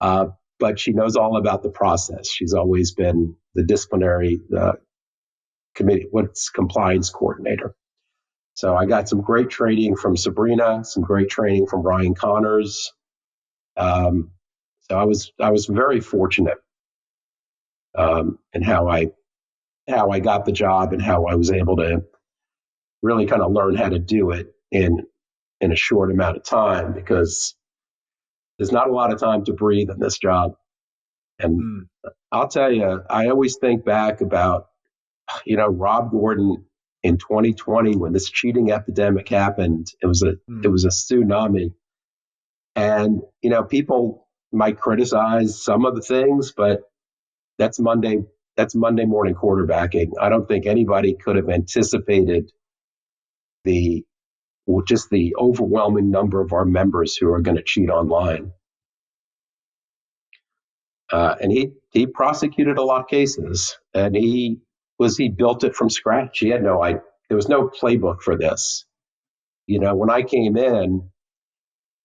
but she knows all about the process. She's always been the disciplinary committee, compliance coordinator. So I got some great training from Sabrina, some great training from Ryan Connors. So I was very fortunate in how I got the job and how I was able to really kind of learn how to do it in a short amount of time, because there's not a lot of time to breathe in this job. And I'll tell you, I always think back about, Rob Gordon in 2020, when this cheating epidemic happened. It was a tsunami. And, people might criticize some of the things, but that's Monday morning quarterbacking. I don't think anybody could have anticipated the overwhelming number of our members who are going to cheat online. And he prosecuted a lot of cases, and he built it from scratch. He had there was no playbook for this. When I came in,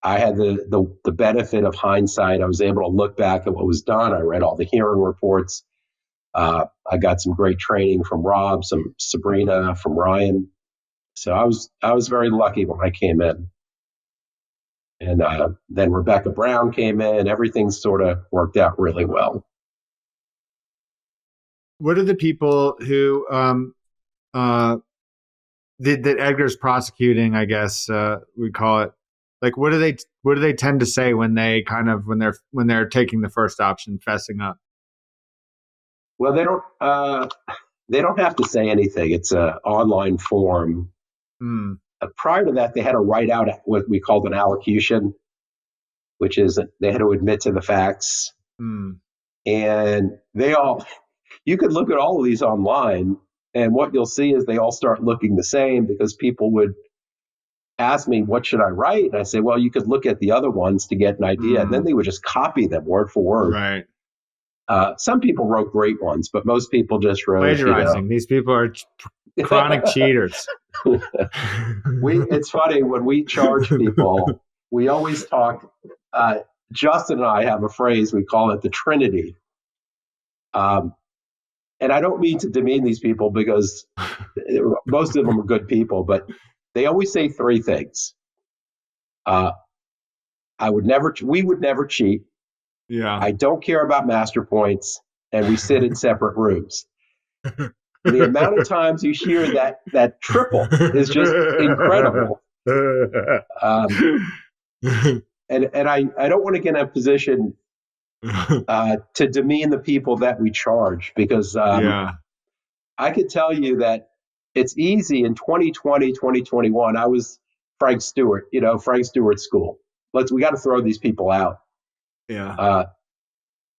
I had the benefit of hindsight. I was able to look back at what was done. I read all the hearing reports. I got some great training from Rob, some Sabrina, from Ryan. So I was very lucky when I came in. And then Rebecca Brown came in. Everything sort of worked out really well. What are the people who that Edgar's prosecuting? I guess we call it. Like, what do they tend to say when they're taking the first option, fessing up? Well, they don't have to say anything. It's an online form. Prior to that, they had to write out what we called an allocution, which is they had to admit to the facts. And you could look at all of these online, and what you'll see is they all start looking the same, because people would ask me, what should I write? And I say, well, you could look at the other ones to get an idea. And then they would just copy them word for word. Right. Some people wrote great ones, but most people just wrote plagiarizing. These people are chronic cheaters. It's funny, when we charge people, we always talk. Justin and I have a phrase, we call it the Trinity. And I don't mean to demean these people, because most of them are good people, but they always say three things. We would never cheat. Yeah. I don't care about master points, and we sit in separate rooms. The amount of times you hear that triple is just incredible. And I don't want to get in a position to demean the people that we charge, because I could tell you that it's easy in 2020, 2021. I was Frank Stewart, Frank Stewart School. We got to throw these people out. Yeah.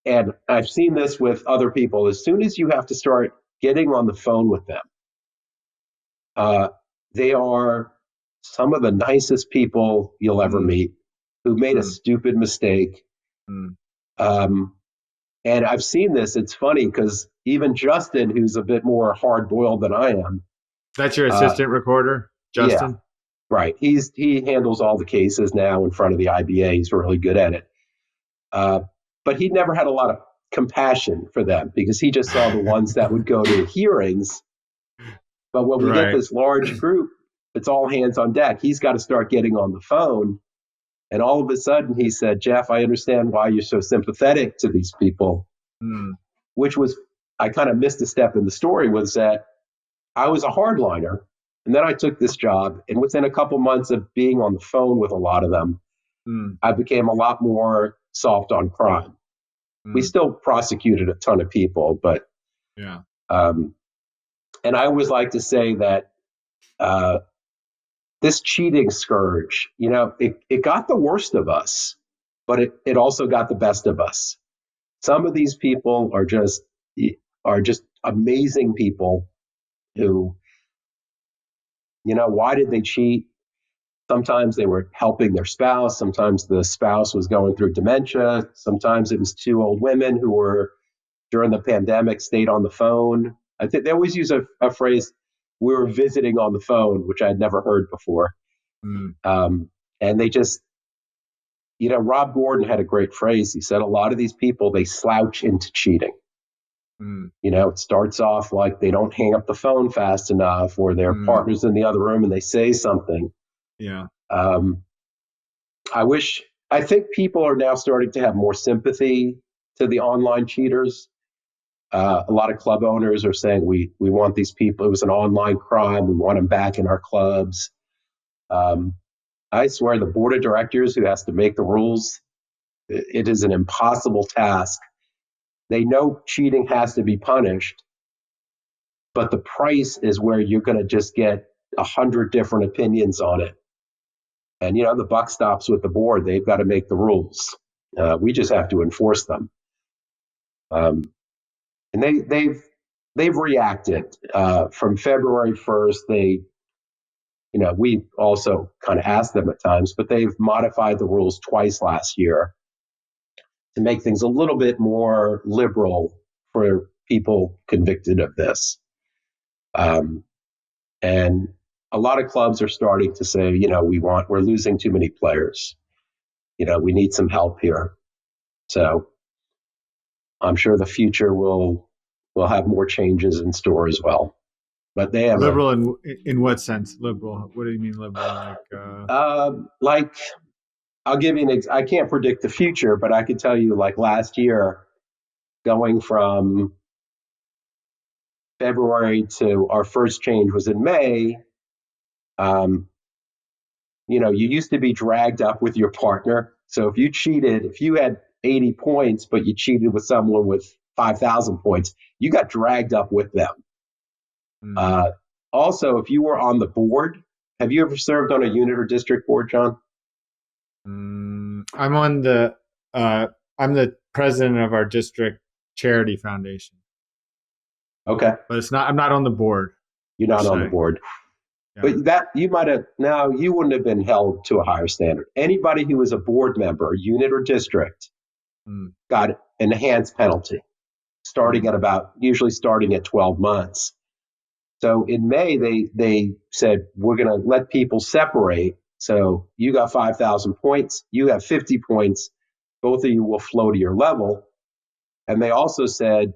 And I've seen this with other people. As soon as you have to start getting on the phone with them, they are some of the nicest people you'll ever meet, who made a stupid mistake. And I've seen this. It's funny, because even Justin, who's a bit more hard-boiled than I am. That's your assistant recorder, Justin? Yeah, right. He handles all the cases now in front of the IBA. He's really good at it. But he never had a lot of compassion for them, because he just saw the ones that would go to hearings. But when we get this large group, it's all hands on deck. He's got to start getting on the phone. And all of a sudden he said, Jeff, I understand why you're so sympathetic to these people. Which was, I kind of missed a step in the story, was that I was a hardliner. And then I took this job. And within a couple months of being on the phone with a lot of them, I became a lot more soft on crime. We still prosecuted a ton of people, but and I always like to say that this cheating scourge, it got the worst of us, but it also got the best of us. Some of these people are just amazing people who, why did they cheat? Sometimes they were helping their spouse. Sometimes the spouse was going through dementia. Sometimes it was two old women who were, during the pandemic, stayed on the phone. I think they always use a phrase, we were visiting on the phone, which I had never heard before. And they just, Rob Gordon had a great phrase. He said, a lot of these people, they slouch into cheating. It starts off like they don't hang up the phone fast enough, or their partner's in the other room and they say something. Yeah. I think people are now starting to have more sympathy to the online cheaters. A lot of club owners are saying, we want these people. It was an online crime. We want them back in our clubs. I swear the board of directors who has to make the rules, it is an impossible task. They know cheating has to be punished, but the price is where you're going to just get 100 different opinions on it. And, the buck stops with the board. They've got to make the rules. We just have to enforce them. And they've reacted. From February 1st, we also kind of asked them at times, but they've modified the rules twice last year to make things a little bit more liberal for people convicted of this. And a lot of clubs are starting to say, we're losing too many players. We need some help here. So I'm sure the future will have more changes in store as well. But they have liberal in what sense? Liberal? What do you mean liberal? I'll give you I can't predict the future, but I could tell you like last year, going from February to our first change was in May. Um, you used to be dragged up with your partner. So if you cheated, if you had 80 points, but you cheated with someone with 5,000 points, you got dragged up with them. Mm. Also, if you were on the board, have you ever served on a unit or district board, John? I'm on the I'm the president of our district charity foundation, Okay. but I'm not on the board You're per not on the se. board. Yeah. But that you might have now you wouldn't have been held to a higher standard. Anybody who was a board member, unit or district, Mm. got an enhanced penalty, starting Mm. at usually starting at 12 months. So in May they said we're going to let people separate. So you got 5,000 points, you have 50 points, both of you will flow to your level. And they also said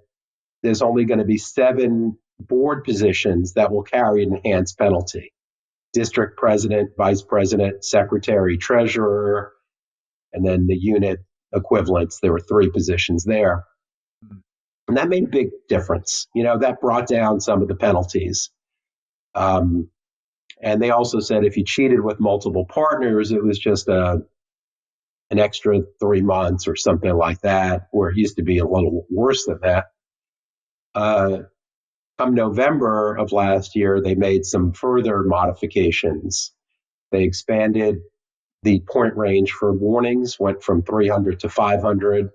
there's only going to be 7 board positions that will carry an enhanced penalty: district president, vice president, secretary, treasurer, and then the unit equivalents. There were 3 positions there. And that made a big difference. That brought down some of the penalties. And they also said if you cheated with multiple partners, it was just an extra 3 months or something like that, where it used to be a little worse than that. Come November of last year, they made some further modifications. They expanded the point range for warnings, went from 300 to 500.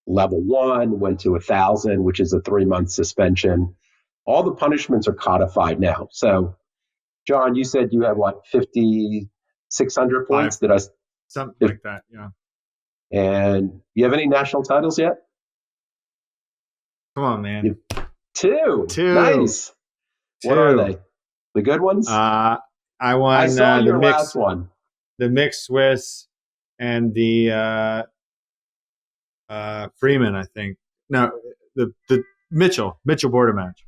Level 1 went to 1,000, which is a 3-month suspension. All the punishments are codified now. So, John, you said you had what, 5,600 points? Did I? Something like that, yeah. And you have any national titles yet? Come on, man. 2. Two. Nice. 2. What are they? The good ones? I won. I saw your mix, last one. The mixed Swiss and the Freeman, I think. No, the Mitchell border match.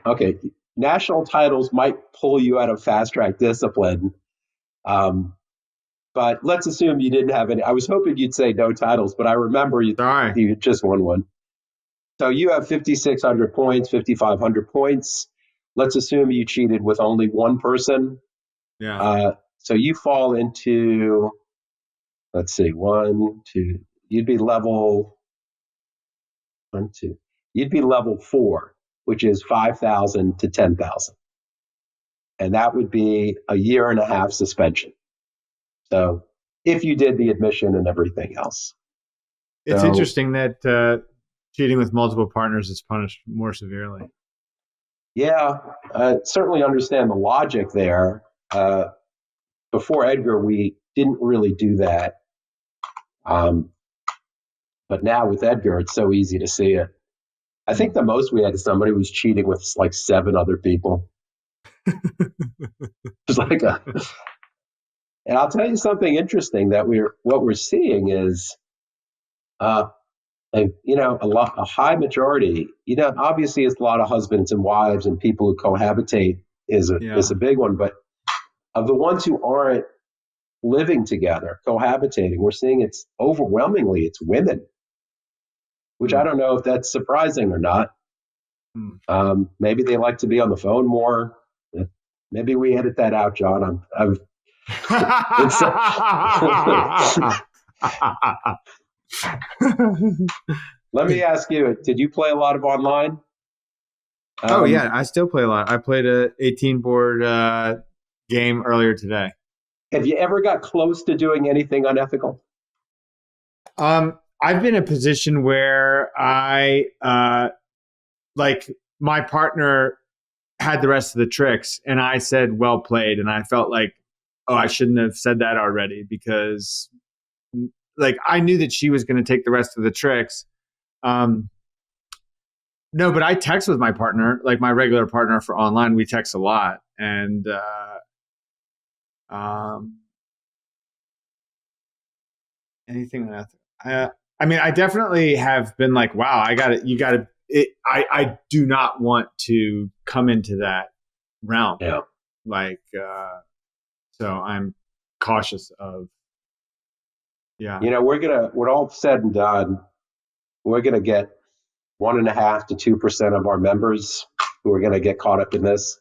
Okay, national titles might pull you out of fast track discipline. But let's assume you didn't have any. I was hoping you'd say no titles, but I remember you just won one. So you have 5,600 points, 5,500 points. Let's assume you cheated with only one person. Yeah. So you fall into, let's see, 1, 2. You'd be level 1, 2. You'd be level 4, which is 5,000 to 10,000. And that would be a 1.5 year suspension. So if you did the admission and everything else. It's interesting that cheating with multiple partners is punished more severely. Yeah, certainly understand the logic there. Before Edgar, we didn't really do that. But now with Edgar, it's so easy to see it. I think the most we had is somebody who was cheating with like 7 other people. It's like and I'll tell you something interesting that what we're seeing is, a high majority. Obviously, it's a lot of husbands and wives and people who cohabitate is a big one. But of the ones who aren't living together, cohabitating, we're seeing it's women, which I don't know if that's surprising or not. Maybe they like to be on the phone more. Maybe we edit that out, John. Let me ask you, did you play a lot of online? Oh, yeah, I still play a lot. I played a 18-board game earlier today. Have you ever got close to doing anything unethical? I've been in a position where I, my partner had the rest of the tricks, and I said, well played. And I felt like, I shouldn't have said that already, because I knew that she was going to take the rest of the tricks. No, but I text with my partner, like my regular partner for online. We text a lot. And anything that I definitely have been like, wow, I do not want to come into that realm. Yeah. So cautious of. Yeah. When all said and done, we're going to get 1.5% to 2% of our members who are going to get caught up in this,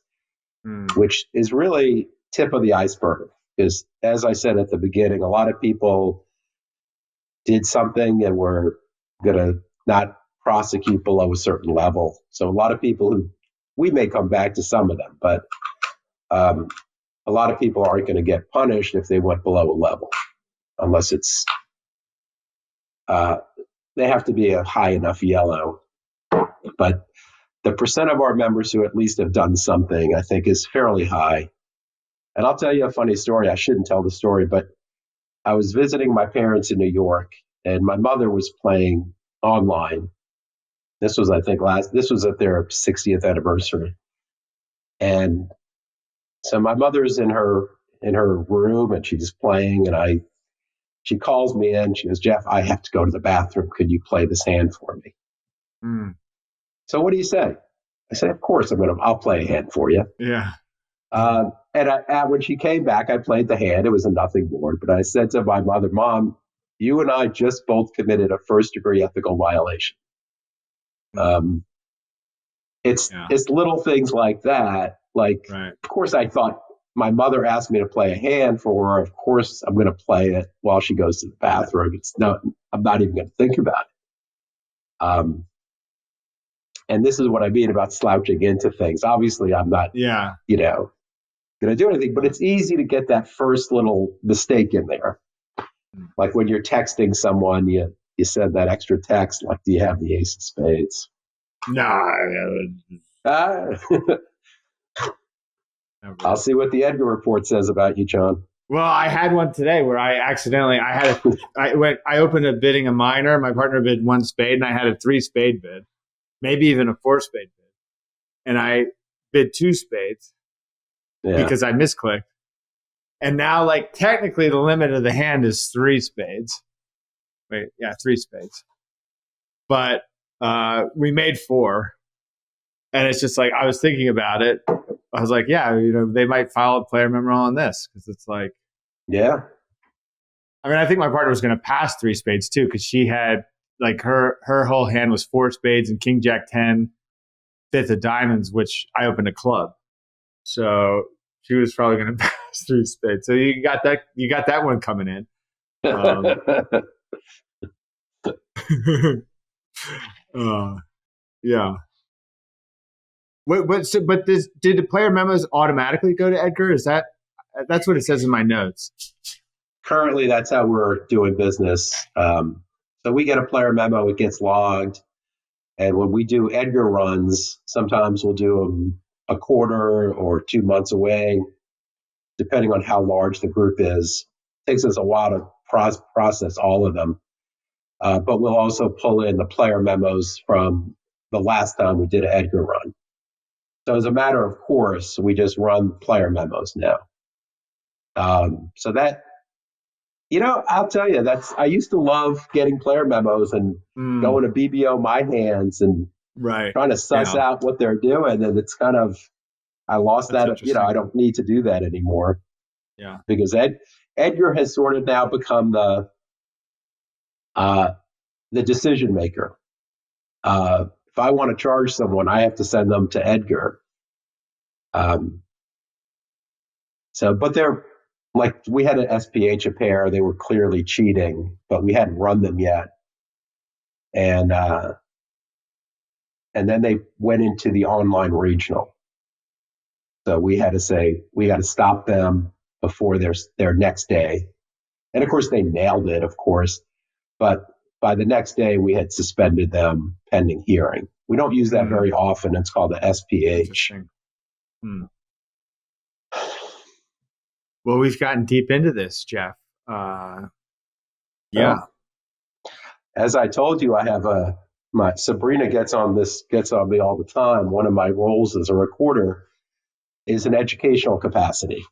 which is really tip of the iceberg. Because as I said at the beginning, a lot of people did something and were going to not prosecute below a certain level. So a lot of people we may come back to some of them, but a lot of people aren't going to get punished if they went below a level, unless it's they have to be a high enough yellow. But the percent of our members who at least have done something, I think, is fairly high. And I'll tell you a funny story. I shouldn't tell the story, but I was visiting my parents in New York, and my mother was playing online. This was, I think, this was at their 60th anniversary. And so my mother's in her room, and she's playing, and she calls me in. She goes, "Jeff, I have to go to the bathroom. Could you play this hand for me?" So what do you say? I say, "Of course, I'll play a hand for you." Yeah. And when she came back, I played the hand. It was a nothing board, but I said to my mother, "Mom, you and I just both committed a first-degree ethical violation." It's little things like that. Like, Of course, I thought my mother asked me to play a hand for her. Of course, I'm going to play it while she goes to the bathroom. I'm not even going to think about it. And this is what I mean about slouching into things. Obviously, I'm not, going to do anything, but it's easy to get that first little mistake in there. Like when you're texting someone, you send that extra text, like, "Do you have the ace of spades?" No. I'll see what the Edgar report says about you, John. Well, I had one today where I opened a bidding a minor. My partner bid 1 spade, and I had a 3 spade bid, maybe even a 4 spade bid, and I bid 2 spades because I misclicked. And now, like, technically, the limit of the hand is 3 spades. 3 spades. But we made 4, and it's just like I was thinking about it. I was like, they might file a player memo on this because it's like, I mean, I think my partner was going to pass 3 spades too because she had like her whole hand was 4 spades and King Jack 10, 5th of diamonds, which I opened a club, so she was probably going to pass 3 spades. So you got that one coming in. Yeah. Did the player memos automatically go to Edgar? That's what it says in my notes. Currently, that's how we're doing business. So we get a player memo, it gets logged. And when we do Edgar runs, sometimes we'll do them a quarter or 2 months away, depending on how large the group is. It takes us a while to process all of them. But we'll also pull in the player memos from the last time we did an Edgar run. So as a matter of course, we just run player memos now. So that, I'll tell you, I used to love getting player memos and going to BBO my hands and trying to suss out what they're doing. And it's kind of, I lost that, I don't need to do that anymore. Yeah. Because Edgar has sort of now become the decision maker. If I want to charge someone, I have to send them to Edgar. But they're like, we had an SPH a pair. They were clearly cheating, but we hadn't run them yet. And then they went into the online regional. So we had to stop them before their next day. And of course, they nailed it, of course. But by the next day, we had suspended them pending hearing. We don't use that very often. It's called the SPH. Well, we've gotten deep into this, Jeff. As I told you, I have my Sabrina gets on me all the time. One of my roles as a recorder is an educational capacity.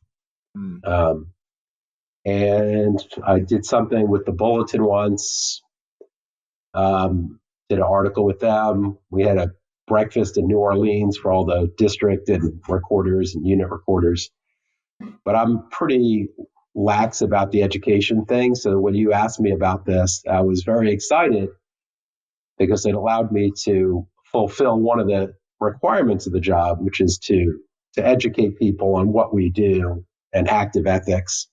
And I did something with the Bulletin once, did an article with them. We had a breakfast in New Orleans for all the district and recorders and unit recorders. But I'm pretty lax about the education thing. So when you asked me about this, I was very excited because it allowed me to fulfill one of the requirements of the job, which is to educate people on what we do and active ethics.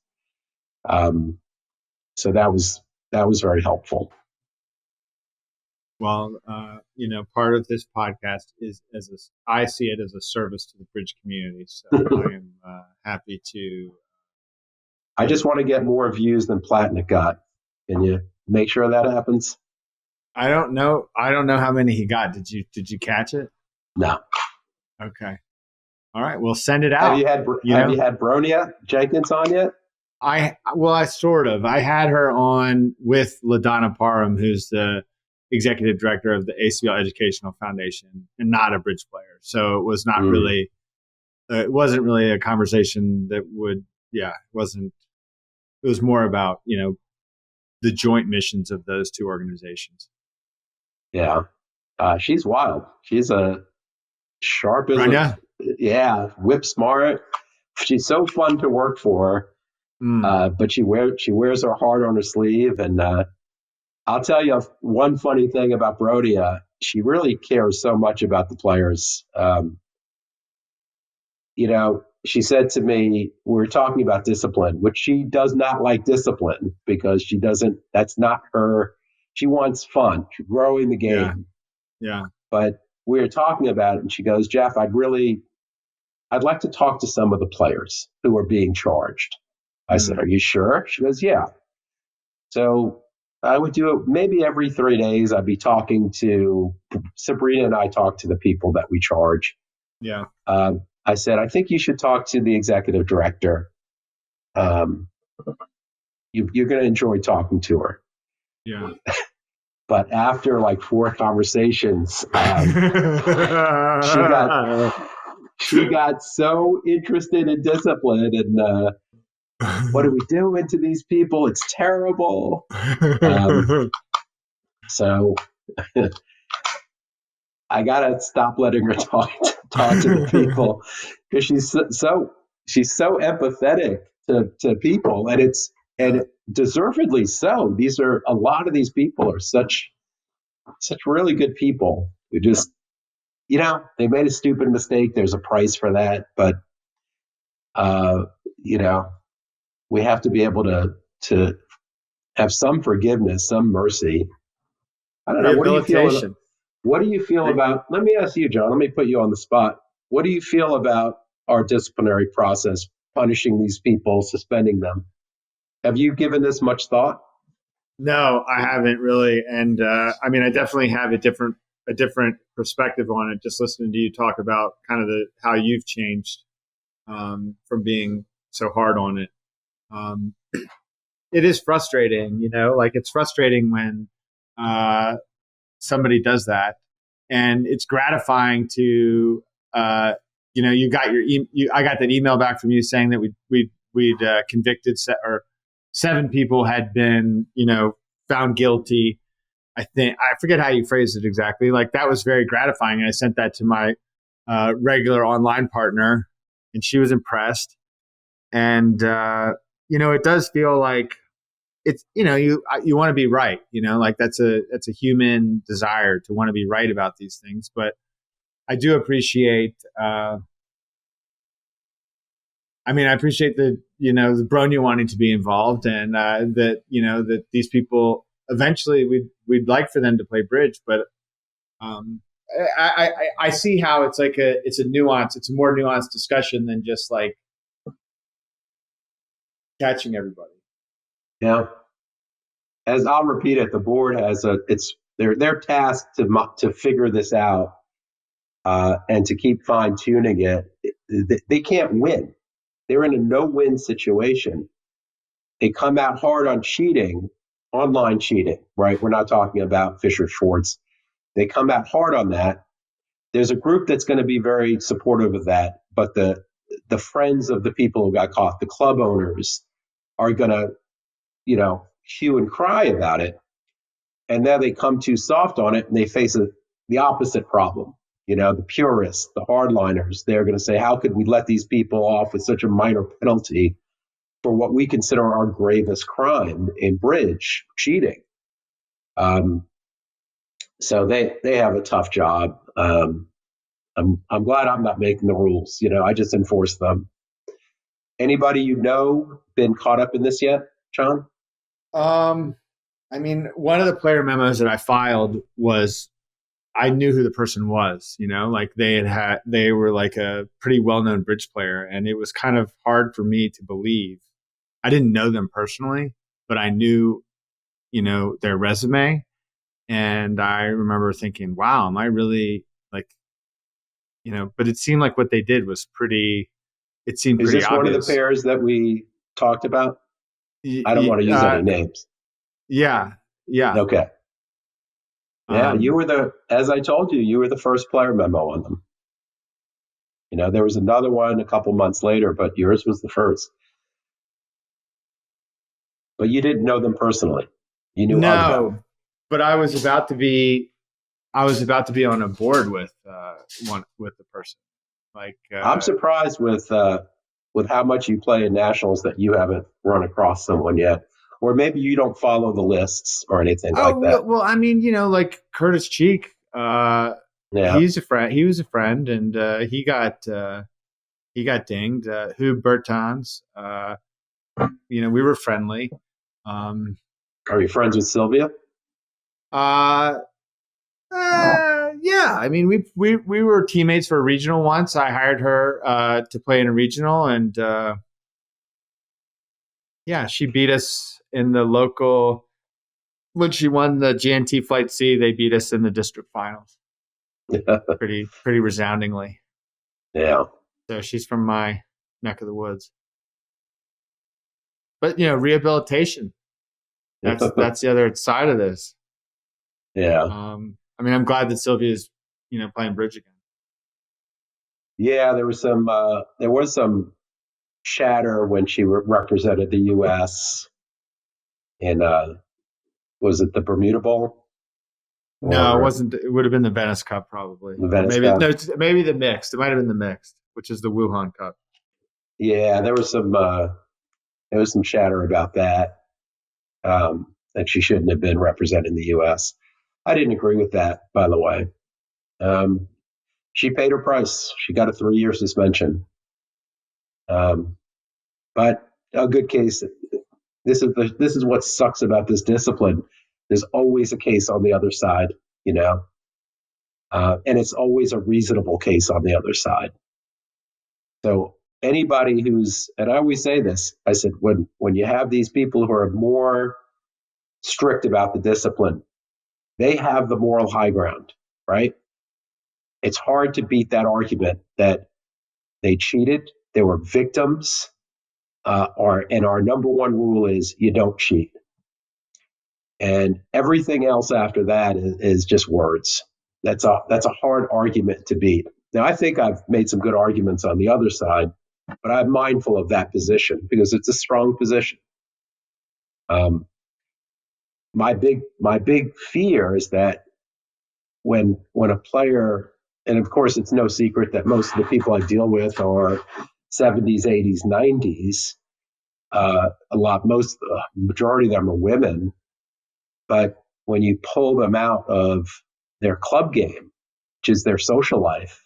So that was very helpful. Well, part of this podcast is I see it as a service to the bridge community. So I am happy to. I just want to get more views than Platnick got. Can you make sure that happens? I don't know how many he got. Did you catch it? No. Okay. All right. We'll send it out. Have you had Bronia Jenkins on yet? I sort of. I had her on with LaDonna Parham, who's the executive director of the ACBL Educational Foundation and not a bridge player. So it was not really, it wasn't really a conversation that would, it wasn't, it was more about, the joint missions of those two organizations. Yeah. She's wild. She's a sharp as whip smart. She's so fun to work for. But she wears her heart on her sleeve. And I'll tell you one funny thing about Brodia. She really cares so much about the players. She said to me, we were talking about discipline, which she does not like discipline because that's not her. She wants fun. She's growing the game. Yeah. But we were talking about it and she goes, Jeff, I'd like to talk to some of the players who are being charged. I said, are you sure? She goes, yeah. So I would do it maybe every 3 days. I'd be talking to Sabrina and I talk to the people that we charge. Yeah. I said, I think you should talk to the executive director. You're going to enjoy talking to her. Yeah. But after like 4 conversations, she got so interested in discipline and what are we doing to these people? It's terrible. So I gotta stop letting her talk to the people because she's so empathetic to people, and deservedly so. A lot of these people are such really good people who just they made a stupid mistake. There's a price for that, but we have to be able to have some forgiveness, some mercy. I don't know. What do you feel about? Let me ask you, John. Let me put you on the spot. What do you feel about our disciplinary process, punishing these people, suspending them? Have you given this much thought? No, I haven't really. And I definitely have a different perspective on it. Just listening to you talk about kind of how you've changed from being so hard on it. It is frustrating, it's frustrating when somebody does that, and it's gratifying to, you got I got that email back from you saying that we'd convicted 7 people had been, found guilty. I forget how you phrased it exactly. Like that was very gratifying. I sent that to my regular online partner, and she was impressed. And it does feel like it's you want to be right. Like that's a human desire to want to be right about these things. But I do appreciate. I appreciate the Bronya wanting to be involved, and that that these people eventually we'd like for them to play bridge, but I see how it's like it's a more nuanced discussion than just like catching everybody. Yeah. As I'll repeat it, the board has they're tasked to figure this out and to keep fine tuning it. They can't win. They're in a no-win situation. They come out hard on cheating, online cheating, right? We're not talking about Fisher Schwartz. They come out hard on that. There's a group that's going to be very supportive of that, but the friends of the people who got caught, the club owners, are going to, hue and cry about it. And then they come too soft on it and they face the opposite problem. The purists, the hardliners, they're going to say, how could we let these people off with such a minor penalty? for what we consider our gravest crime in bridge, cheating. Um, so they have a tough job. I'm glad I'm not making the rules. I just enforce them. Anybody been caught up in this yet, John? I mean, one of the player memos that I filed was I knew who the person was, like they were like a pretty well-known bridge player. And it was kind of hard for me to believe. I didn't know them personally, but I knew, their resume. And I remember thinking, wow, am I really like, but it seemed like what they did was it seemed Is pretty this obvious. one of the pairs that we talked about? I don't want to use any names. Yeah. Yeah. Okay. Yeah, as I told you, you were the first player memo on them. There was another one a couple months later, but yours was the first. But you didn't know them personally. You knew of them. But I was about to be on a board with the person. Like I'm surprised with how much you play in nationals that you haven't run across someone yet, or maybe you don't follow the lists or anything like that. Well, I mean, like Curtis Cheek, he's a friend. He was a friend, and he got dinged. Hugh Bertans, we were friendly. Are you friends with Sylvia? Yeah. I mean, we were teammates for a regional once. I hired her to play in a regional, and yeah, she beat us in the local. When she won the GNT Flight C, they beat us in the district finals. pretty resoundingly. Yeah. So she's from my neck of the woods. But rehabilitation. That's the other side of this. Yeah. I mean, I'm glad that Sylvia's playing bridge again. Yeah, there was some chatter when she represented the U.S. in was it the Bermuda Bowl? No, it wasn't. It would have been the Venice Cup, probably. The Venice Cup. No, maybe the mixed. It might have been the mixed, which is the Wuhan Cup. Yeah, there was some chatter about that. That she shouldn't have been representing the U.S. I didn't agree with that, by the way. She paid her price. She got a 3-year suspension. But a good case. This is what sucks about this discipline. There's always a case on the other side, and it's always a reasonable case on the other side. So anybody and I always say this, I said, when you have these people who are more strict about the discipline, they have the moral high ground, right? It's hard to beat that argument that they cheated, they were victims, and our number one rule is you don't cheat. And everything else after that is just words. That's a hard argument to beat. Now, I think I've made some good arguments on the other side, but I'm mindful of that position because it's a strong position. My big fear is that when a player, and of course it's no secret that most of the people I deal with are 70s, 80s, 90s. The majority of them are women, but when you pull them out of their club game, which is their social life,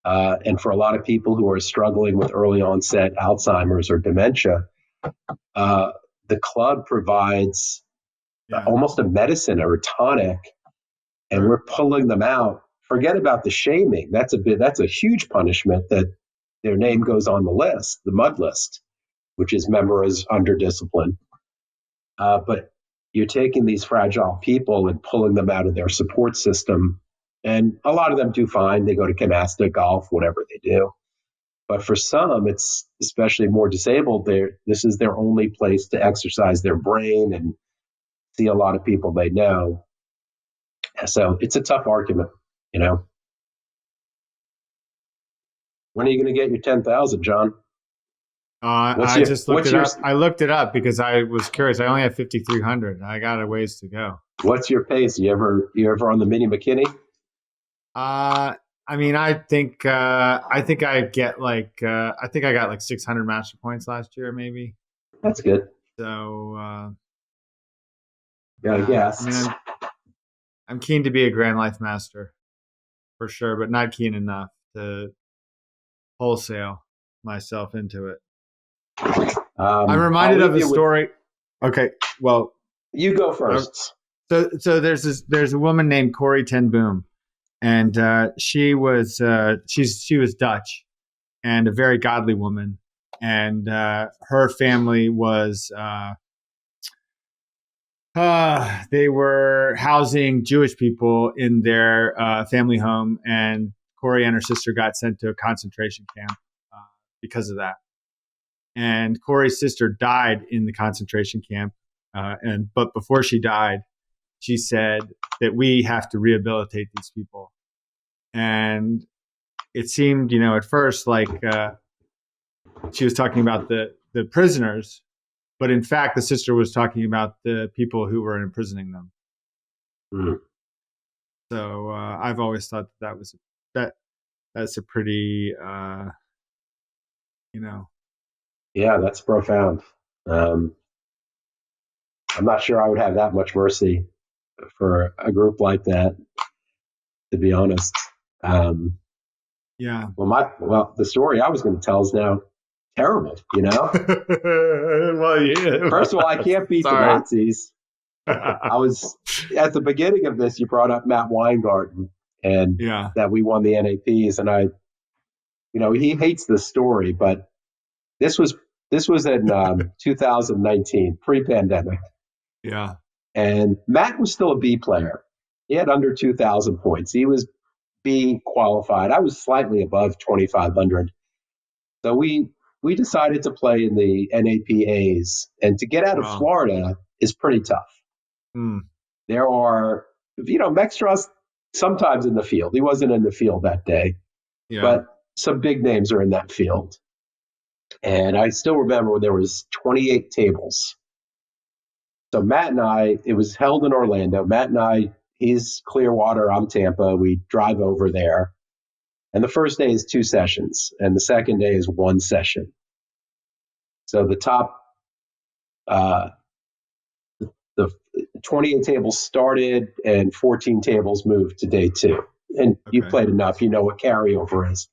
and for a lot of people who are struggling with early onset Alzheimer's or dementia, the club provides almost a medicine or a tonic, and we're pulling them out. Forget about the shaming. That's a huge punishment that their name goes on the list, the mud list, which is members under discipline. But you're taking these fragile people and pulling them out of their support system. And a lot of them do fine. They go to gymnastics, golf, whatever they do. But for some, it's especially more disabled. This is their only place to exercise their brain and see a lot of people they know. So it's a tough argument, When are you going to get your 10,000, John? I just looked it up. I looked it up because I was curious. I only have 5,300. I got a ways to go. What's your pace? You ever on the Mini McKinney? I mean, I get like I think I got like 600 master points last year, maybe. That's good. So Yeah, I yeah, I mean, guess. I'm keen to be a Grand Life Master for sure, but not keen enough to wholesale myself into it. I'm I'll reminded of leave a you with. story. Okay, well, You go uh, first. so there's a woman named Corrie ten Boom, and she was Dutch and a very godly woman, and her family was they were housing Jewish people in their family home, and Corrie and her sister got sent to a concentration camp because of that. And Corey's sister died in the concentration camp. But before she died, she said that we have to rehabilitate these people. And it seemed, at first like she was talking about the prisoners, but in fact, the sister was talking about the people who were imprisoning them. Mm. So I've always thought that's a pretty, Yeah, that's profound. I'm not sure I would have that much mercy for a group like that, to be honest. Yeah. Well, the story I was going to tell is now terrible. Well, yeah. First of all, I can't beat the Sorry. Nazis. I was at the beginning of this. You brought up Matt Weingarten and Yeah. that we won the NAPs, and he hates this story, but this was in 2019, pre-pandemic. Yeah. And Matt was still a B player. He had under 2,000 points. He was B qualified. I was slightly above 2,500. So we decided to play in the NAPAs, and to get out of Wow. Florida is pretty tough. Mm. There are, Mextros sometimes in the field. He wasn't in the field that day, Yeah. but some big names are in that field. And I still remember when there was 28 tables. So Matt and I, it was held in Orlando. Matt and I, he's Clearwater, I'm Tampa. We drive over there. And the first day is 2 sessions, and the second day is 1 session. So the top, the 28 tables started, and 14 tables moved to day 2. And you've played enough, you know what carryover is.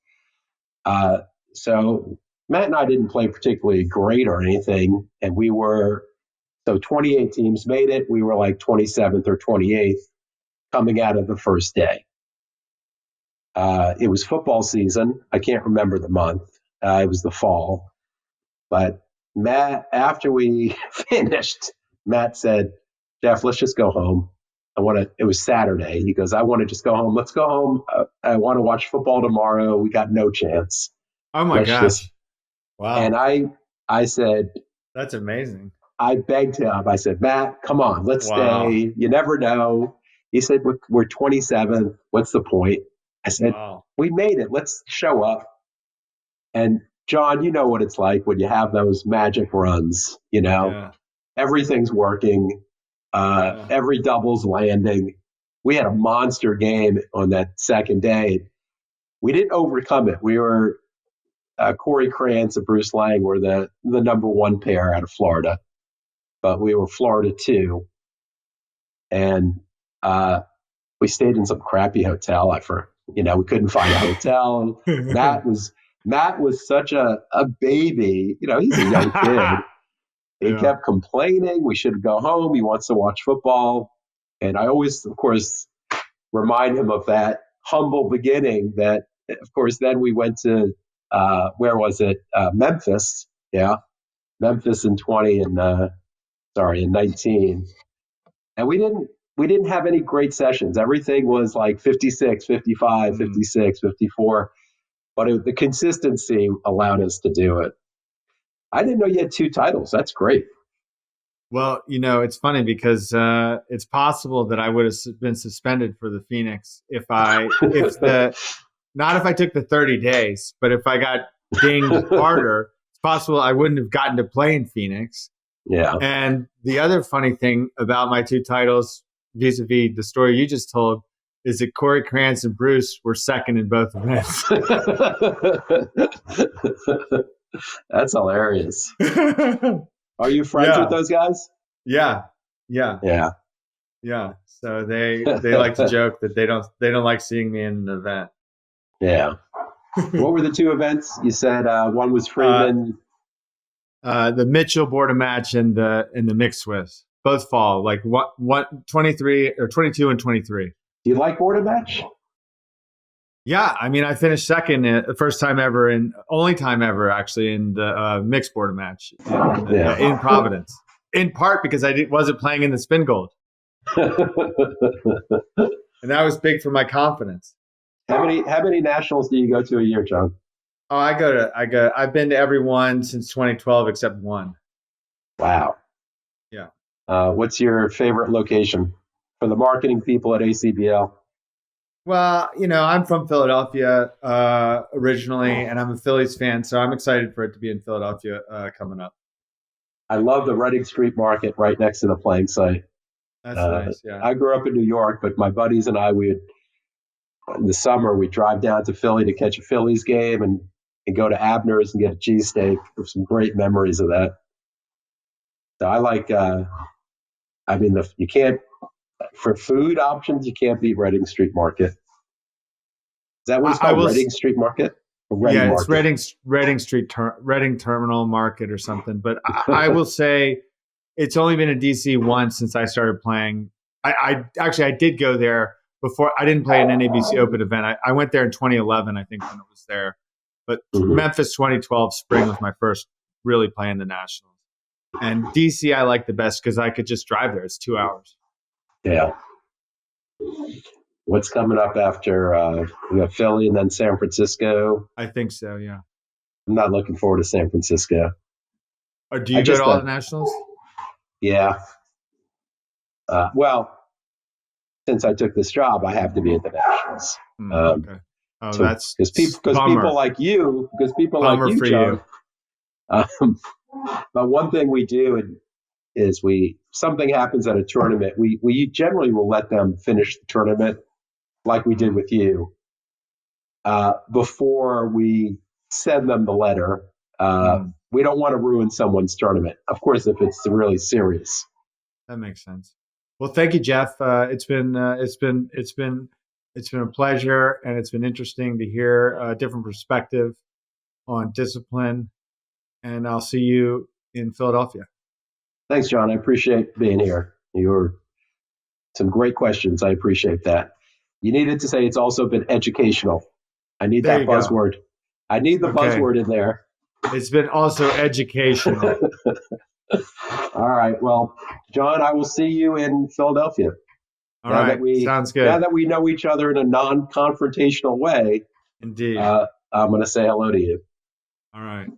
So Matt and I didn't play particularly great or anything, and so 28 teams made it. We were like 27th or 28th coming out of the first day. It was football season. I can't remember the month. It was the fall. But Matt, after we finished, Matt said, "Jeff, let's just go home. It was Saturday. He goes, I want to just go home. Let's go home. I want to watch football tomorrow. We got no chance." Oh my gosh. Wow. And I said, that's amazing. I begged him. I said, "Matt, come on, let's stay. You never know." He said, we're 27th. What's the point? I said, We made it. Let's show up. And John, you know what it's like when you have those magic runs, everything's working. Every double's landing. We had a monster game on that second day. We didn't overcome it. We were, Corey Krantz and Bruce Lang were the number 1 pair out of Florida, but we were Florida 2. And we stayed in some crappy hotel. We couldn't find a hotel. Matt was such a baby. He's a young kid. He kept complaining we should go home. He wants to watch football. And I always, of course, remind him of that humble beginning that, of course, then we went to, where was it? Memphis. Yeah. Memphis in 19. And we didn't have any great sessions. Everything was like 56, 55, 56, 54. But the consistency allowed us to do it. I didn't know you had 2 titles. That's great. Well, it's funny because it's possible that I would have been suspended for the Phoenix not if I took the 30 days, but if I got dinged harder, it's possible I wouldn't have gotten to play in Phoenix. Yeah. And the other funny thing about my 2 titles, vis-a-vis the story you just told, is that Corey Krantz and Bruce were second in both events. That's hilarious. Are you friends with those guys? Yeah. So they like to joke that they don't like seeing me in an event. Yeah. What were the two events? You said one was Freeman. The Mitchell Border match and the mixed Swiss. Both fall, like 23 or 22 and 23. Do you like Border match? Yeah, I mean, I finished second the first time ever and only time ever actually in the mixed Border match in Providence. In part because I wasn't playing in the spin gold. And that was big for my confidence. How many nationals do you go to a year, John? Oh, I've been to every one since 2012 except one. Wow. Yeah. What's your favorite location for the marketing people at ACBL? Well, I'm from Philadelphia originally, and I'm a Phillies fan, so I'm excited for it to be in Philadelphia coming up. I love the Reading Street Market right next to the playing site. That's nice, yeah. I grew up in New York, but my buddies and I, in the summer, we'd drive down to Philly to catch a Phillies game and go to Abner's and get a cheesesteak. There's some great memories of that. So I like, you can't, for food options, you can't beat Reading Street Market. Is that what it's called, Reading Street Market? Yeah, it's Reading Terminal Market or something. But I will say it's only been in DC once since I started playing. I did go there before. I didn't play an NABC Open event. I went there in 2011, I think, when it was there. But Memphis 2012 spring was my first really playing the Nationals. And DC I like the best because I could just drive there. It's 2 hours. Yeah. What's coming up after we have Philly and then San Francisco? I think so, yeah. I'm not looking forward to San Francisco. Or do you go to all the Nationals? Yeah. Well, since I took this job, I have to be at the Nationals. Okay. Oh, so, that's because people like you, John. But one thing we do is something happens at a tournament. We generally will let them finish the tournament like we did with you before we send them the letter. We don't want to ruin someone's tournament. Of course, if it's really serious. That makes sense. Well, thank you, Jeff. It's been a pleasure, and it's been interesting to hear a different perspective on discipline. And I'll see you in Philadelphia. Thanks, John. I appreciate being here. You were some great questions. I appreciate that. You needed to say it's also been educational. I need that buzzword. I need the buzzword in there. It's been also educational. All right. Well, John, I will see you in Philadelphia. All right. Sounds good. Now that we know each other in a non-confrontational way, indeed, I'm going to say hello to you. All right.